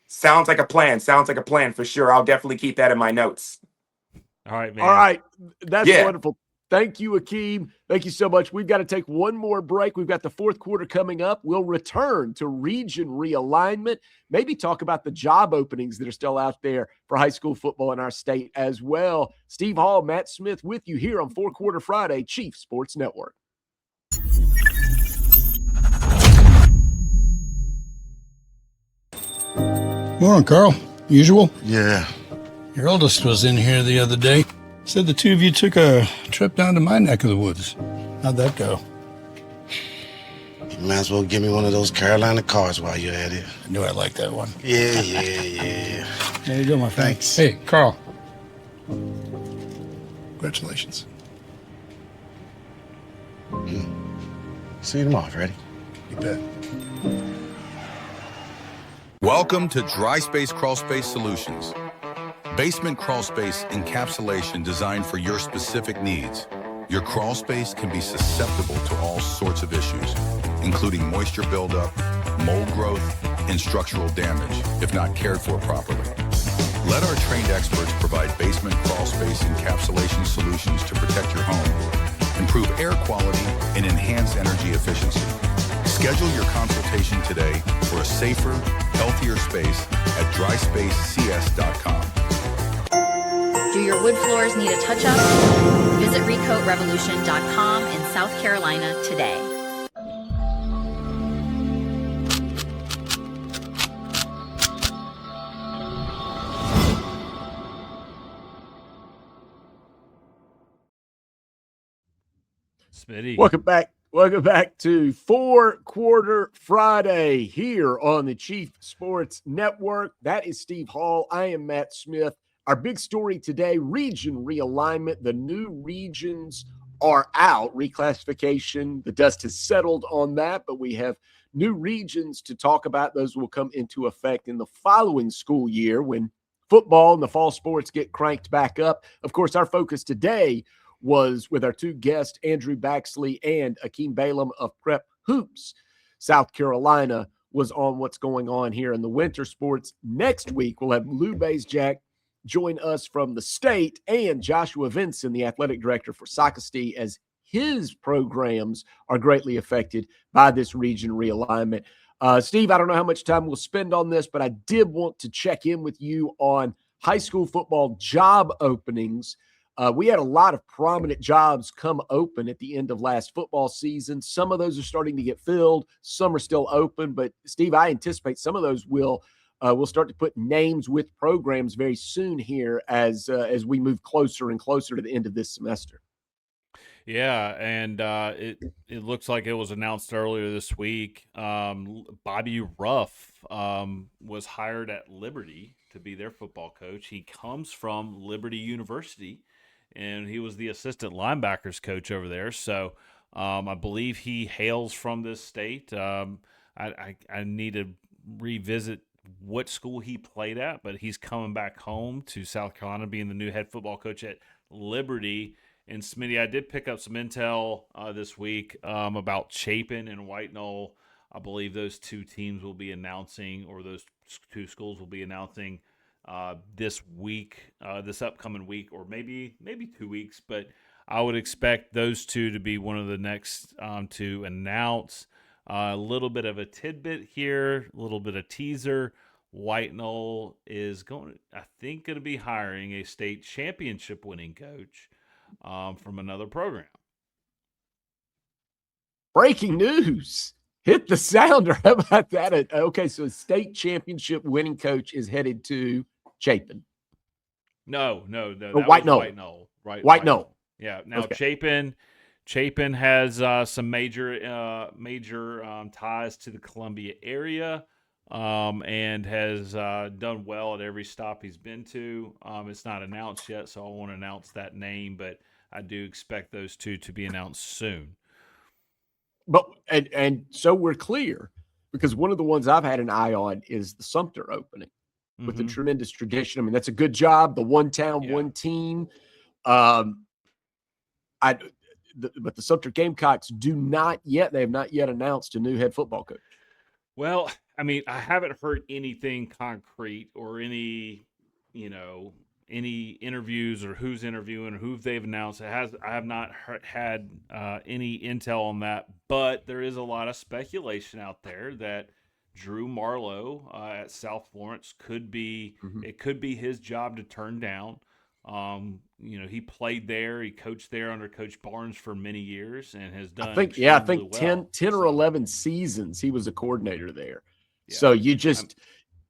Speaker 11: Sounds like a plan. Sounds like a plan for sure. I'll definitely keep that in my notes.
Speaker 4: All right, man.
Speaker 3: All right. That's wonderful. Thank you, Akeem. Thank you so much. We've got to take one more break. We've got the fourth quarter coming up. We'll return to region realignment, maybe talk about the job openings that are still out there for high school football in our state as well. Steve Hall, Matt Smith with you here on 4 Quarter Friday, Chief Sports Network.
Speaker 12: Morning, Carl. Usual?
Speaker 13: Yeah.
Speaker 12: Your oldest was in here the other day. Said the two of you took a trip down to my neck of the woods. How'd that go?
Speaker 13: You might as well give me one of those Carolina cars while you're at it.
Speaker 12: I knew I liked that one.
Speaker 13: Yeah.
Speaker 12: There you go, my friend.
Speaker 13: Thanks.
Speaker 12: Hey, Carl. Congratulations.
Speaker 13: See you tomorrow, Freddie.
Speaker 12: You bet.
Speaker 10: Welcome to Dry Space Crawl Space Solutions. Basement crawl space encapsulation designed for your specific needs. Your crawl space can be susceptible to all sorts of issues, including moisture buildup, mold growth, and structural damage if not cared for properly. Let our trained experts provide basement crawl space encapsulation solutions to protect your home, improve air quality, and enhance energy efficiency. Schedule your consultation today for a safer, healthier space at dryspacecs.com.
Speaker 2: Do your wood floors need a touch-up? Visit recoatrevolution.com in South Carolina today.
Speaker 4: Smitty.
Speaker 3: Welcome back. Welcome back to Four Quarter Friday here on the Chief Sports Network. That is Steve Hall. I am Matt Smith. Our big story today, region realignment. The new regions are out. Reclassification, the dust has settled on that, but we have new regions to talk about. Those will come into effect in the following school year when football and the fall sports get cranked back up. Of course, our focus today was with our two guests, Andrew Baxley and Akeem Balaam of Prep Hoops. South Carolina was on what's going on here in the winter sports. Next week, we'll have Lou Jack join us from the state and Joshua Vinson, the athletic director for Socastee, as his programs are greatly affected by this region realignment. Steve, I don't know how much time we'll spend on this, but I did want to check in with you on high school football job openings. We had a lot of prominent jobs come open at the end of last football season. Some of those are starting to get filled. Some are still open. But, Steve, I anticipate some of those will start to put names with programs very soon here as we move closer and closer to the end of this semester.
Speaker 4: Yeah, and it looks like it was announced earlier this week. Bobby Ruff was hired at Liberty to be their football coach. He comes from Liberty University, and he was the assistant linebackers coach over there. So I believe he hails from this state. I need to revisit what school he played at, but he's coming back home to South Carolina, being the new head football coach at Liberty. And Smitty, I did pick up some intel this week about Chapin and White Knoll. I believe those two teams will be announcing, or those two schools will be announcing this week, this upcoming week, or maybe 2 weeks. But I would expect those two to be one of the next to announce. A little bit of a tidbit here, a little bit of teaser. White Knoll is going to be hiring a state championship winning coach from another program.
Speaker 3: Breaking news. Hit the sounder. How about that? Okay, so a state championship winning coach is headed to Chapin.
Speaker 4: No.
Speaker 3: White Knoll.
Speaker 4: White Knoll. Right.
Speaker 3: White Knoll.
Speaker 4: Yeah. Now
Speaker 3: okay.
Speaker 4: Chapin has some major ties to the Columbia area, and has done well at every stop he's been to. It's not announced yet, so I won't announce that name, but I do expect those two to be announced soon.
Speaker 3: But and so we're clear, because one of the ones I've had an eye on is the Sumter opening with the tremendous tradition. I mean, that's a good job. The one town, one team. But the Sumter Gamecocks they have not yet announced a new head football coach.
Speaker 4: Well, I mean, I haven't heard anything concrete or any interviews or who's interviewing or who they've announced. I have not had any intel on that, but there is a lot of speculation out there that Drew Marlowe at South Florence could be his job to turn down. He played there, he coached there under Coach Barnes for many years and has done. I think
Speaker 3: 10 or 11 seasons he was a coordinator there. Yeah. So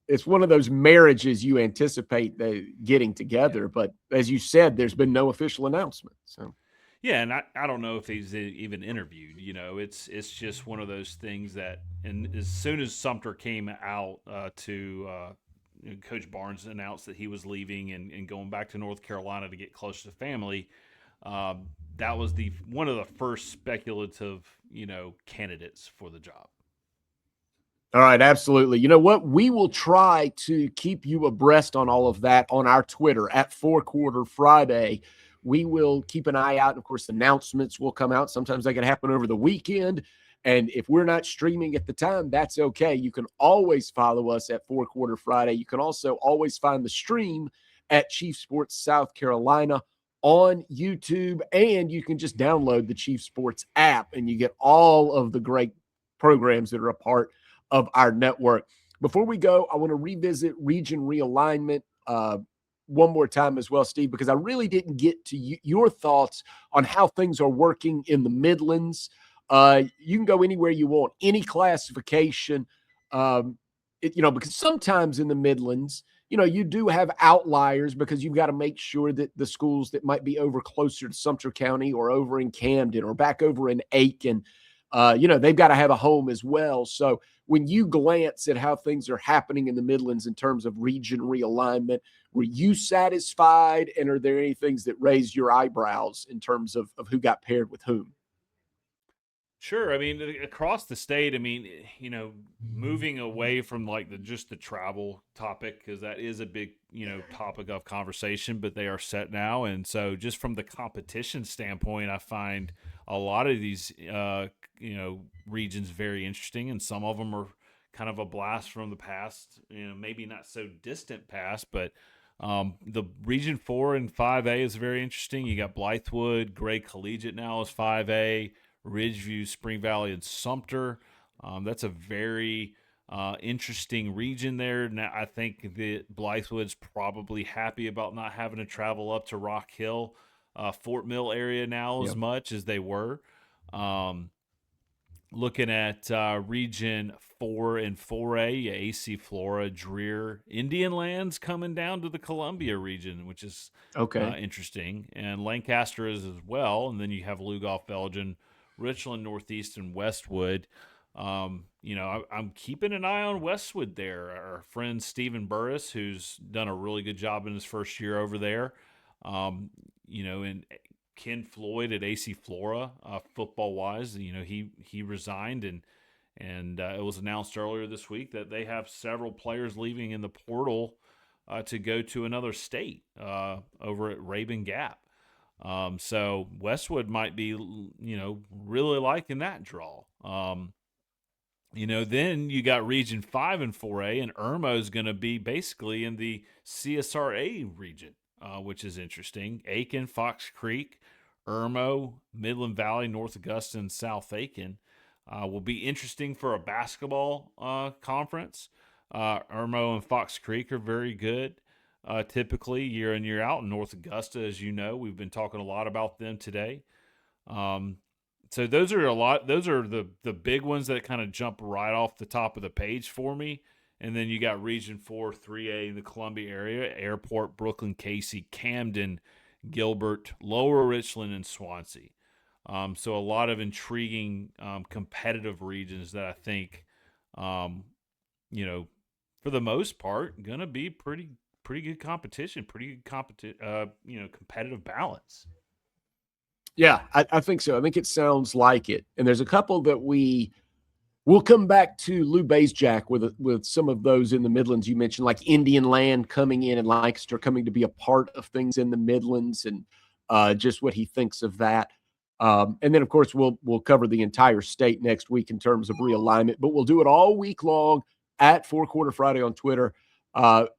Speaker 3: it's one of those marriages you anticipate getting together, but as you said, there's been no official announcement. So
Speaker 4: yeah, and I don't know if he's even interviewed. It's just one of those things that, and as soon as Sumter came out Coach Barnes announced that he was leaving and going back to North Carolina to get close to family. That was one of the first speculative, candidates for the job.
Speaker 3: All right, absolutely. You know what? We will try to keep you abreast on all of that on our Twitter at 4 Quarter Friday. We will keep an eye out. Of course, announcements will come out. Sometimes they can happen over the weekend. And if we're not streaming at the time, that's okay. You can always follow us at 4 Quarter Friday. You can also always find the stream at Chief Sports South Carolina on YouTube. And you can just download the Chief Sports app and you get all of the great programs that are a part of our network. Before we go, I want to revisit region realignment one more time as well, Steve, because I really didn't get to your thoughts on how things are working in the Midlands. You can go anywhere you want, any classification, because sometimes in the Midlands, you do have outliers because you've got to make sure that the schools that might be over closer to Sumter County or over in Camden or back over in Aiken, they've got to have a home as well. So when you glance at how things are happening in the Midlands in terms of region realignment, were you satisfied? And are there any things that raised your eyebrows in terms of who got paired with whom?
Speaker 4: Sure. I mean, across the state, I mean, moving away from like just the travel topic, because that is a big, topic of conversation, but they are set now. And so just from the competition standpoint, I find a lot of these, regions very interesting. And some of them are kind of a blast from the past, maybe not so distant past, but the Region 4 and 5A is very interesting. You got Blythewood, Gray Collegiate now is 5A. Ridgeview, Spring Valley, and Sumter. That's a very interesting region there. Now, I think that Blythewood's probably happy about not having to travel up to Rock Hill, Fort Mill area now as much as they were. Looking at Region 4 and 4A, AC Flora, Dreer, Indian Lands coming down to the Columbia region, which is interesting. And Lancaster is as well. And then you have Lugoff, Belgian, Richland, Northeast, and Westwood. I'm keeping an eye on Westwood there. Our friend Stephen Burris, who's done a really good job in his first year over there. And Ken Floyd at AC Flora, football-wise, he resigned, and it was announced earlier this week that they have several players leaving in the portal to go to another state over at Rabun Gap. So Westwood might be, really liking that draw. Then you got Region 5 and 4A, and Irmo is going to be basically in the CSRA region, which is interesting. Aiken, Fox Creek, Irmo, Midland Valley, North Augusta, and South Aiken will be interesting for a basketball conference. Irmo and Fox Creek are very good. Typically year in, year out. In North Augusta, as you know, we've been talking a lot about them today. So those are the big ones that kind of jump right off the top of the page for me. And then you got Region 4, 3A in the Columbia area, Airport, Brooklyn, Casey, Camden, Gilbert, Lower Richland, and Swansea. So a lot of intriguing competitive regions that I think, for the most part, going to be pretty good competition, competitive balance.
Speaker 3: Yeah, I think so. I think it sounds like it. And there's a couple that we'll come back to Lou Baysjack with some of those in the Midlands you mentioned, like Indian Land coming in and Lancaster coming to be a part of things in the Midlands, and just what he thinks of that. And then, of course, we'll cover the entire state next week in terms of realignment, but we'll do it all week long at Four Quarter Friday on Twitter.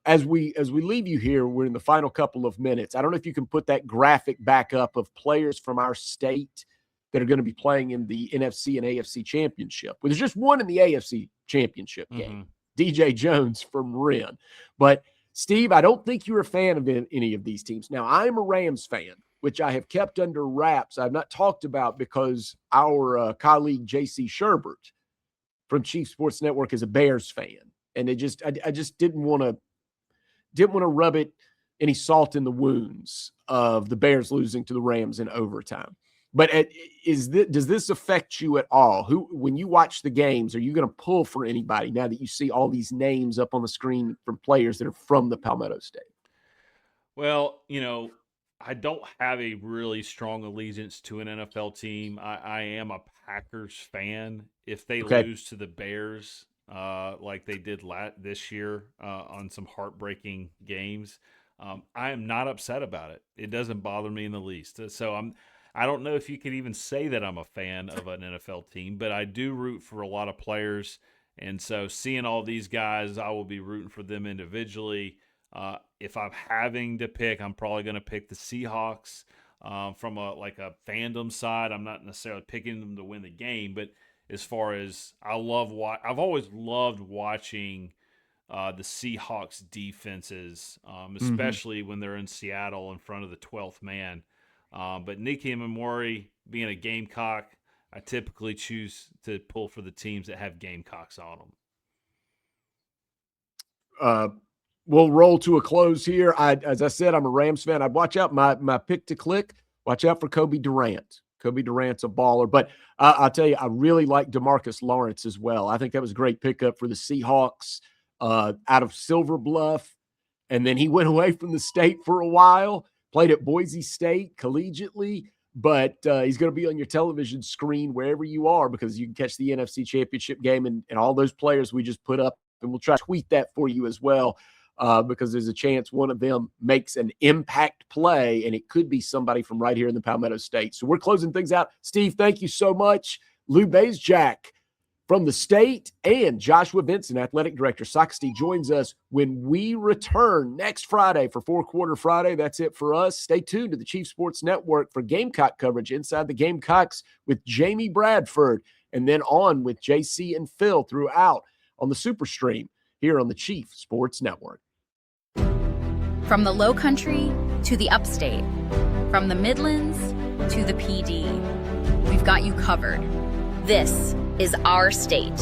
Speaker 3: As we leave you here, we're in the final couple of minutes. I don't know if you can put that graphic back up of players from our state that are going to be playing in the NFC and AFC championship. Well, there's just one in the AFC championship game, DJ Jones from Wren. But Steve, I don't think you're a fan of any of these teams. Now, I'm a Rams fan, which I have kept under wraps. I've not talked about because our colleague JC Sherbert from Chief Sports Network is a Bears fan. And I just didn't want to rub any salt in the wounds of the Bears losing to the Rams in overtime. But does this affect you at all? When you watch the games, are you going to pull for anybody now that you see all these names up on the screen from players that are from the Palmetto State?
Speaker 4: Well, I don't have a really strong allegiance to an NFL team. I am a Packers fan. If they lose to the Bears, like they did this year on some heartbreaking games, I am not upset about it. It doesn't bother me in the least. So I don't know if you could even say that I'm a fan of an NFL team, but I do root for a lot of players. And so seeing all these guys, I will be rooting for them individually. If I'm having to pick, I'm probably going to pick the Seahawks. From a fandom side, I'm not necessarily picking them to win the game, but as far as I've always loved watching the Seahawks defenses, especially when they're in Seattle in front of the 12th man. But Nicky Memori being a Gamecock, I typically choose to pull for the teams that have Gamecocks on them.
Speaker 3: we'll roll to a close here. As I said, I'm a Rams fan. I'd watch out my pick to click. Watch out for Kobe Durant. Kobe Durant's a baller. But I'll tell you, I really like DeMarcus Lawrence as well. I think that was a great pickup for the Seahawks out of Silver Bluff. And then he went away from the state for a while, played at Boise State collegiately. But he's going to be on your television screen wherever you are, because you can catch the NFC Championship game and all those players we just put up. And we'll try to tweet that for you as well, because there's a chance one of them makes an impact play, and it could be somebody from right here in the Palmetto State. So we're closing things out. Steve, thank you so much. Lou Bazjack from the state, and Joshua Benson, athletic director. Socastee joins us when we return next Friday for Four Quarter Friday. That's it for us. Stay tuned to the Chief Sports Network for Gamecock coverage inside the Gamecocks with Jamie Bradford, and then on with JC and Phil throughout on the Super Stream here on the Chief Sports Network.
Speaker 2: From the Low Country to the Upstate, from the Midlands to the PD, we've got you covered. This is our state.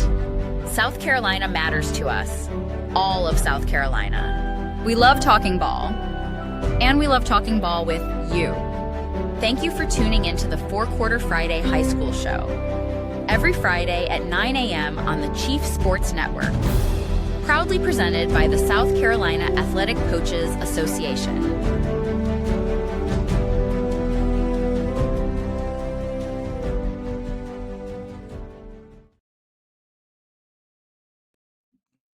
Speaker 2: South Carolina matters to us, all of South Carolina. We love talking ball, and we love talking ball with you. Thank you for tuning into the Four Quarter Friday High School Show, every Friday at 9 a.m. on the Chief Sports Network. Proudly presented by the South Carolina Athletic Coaches Association.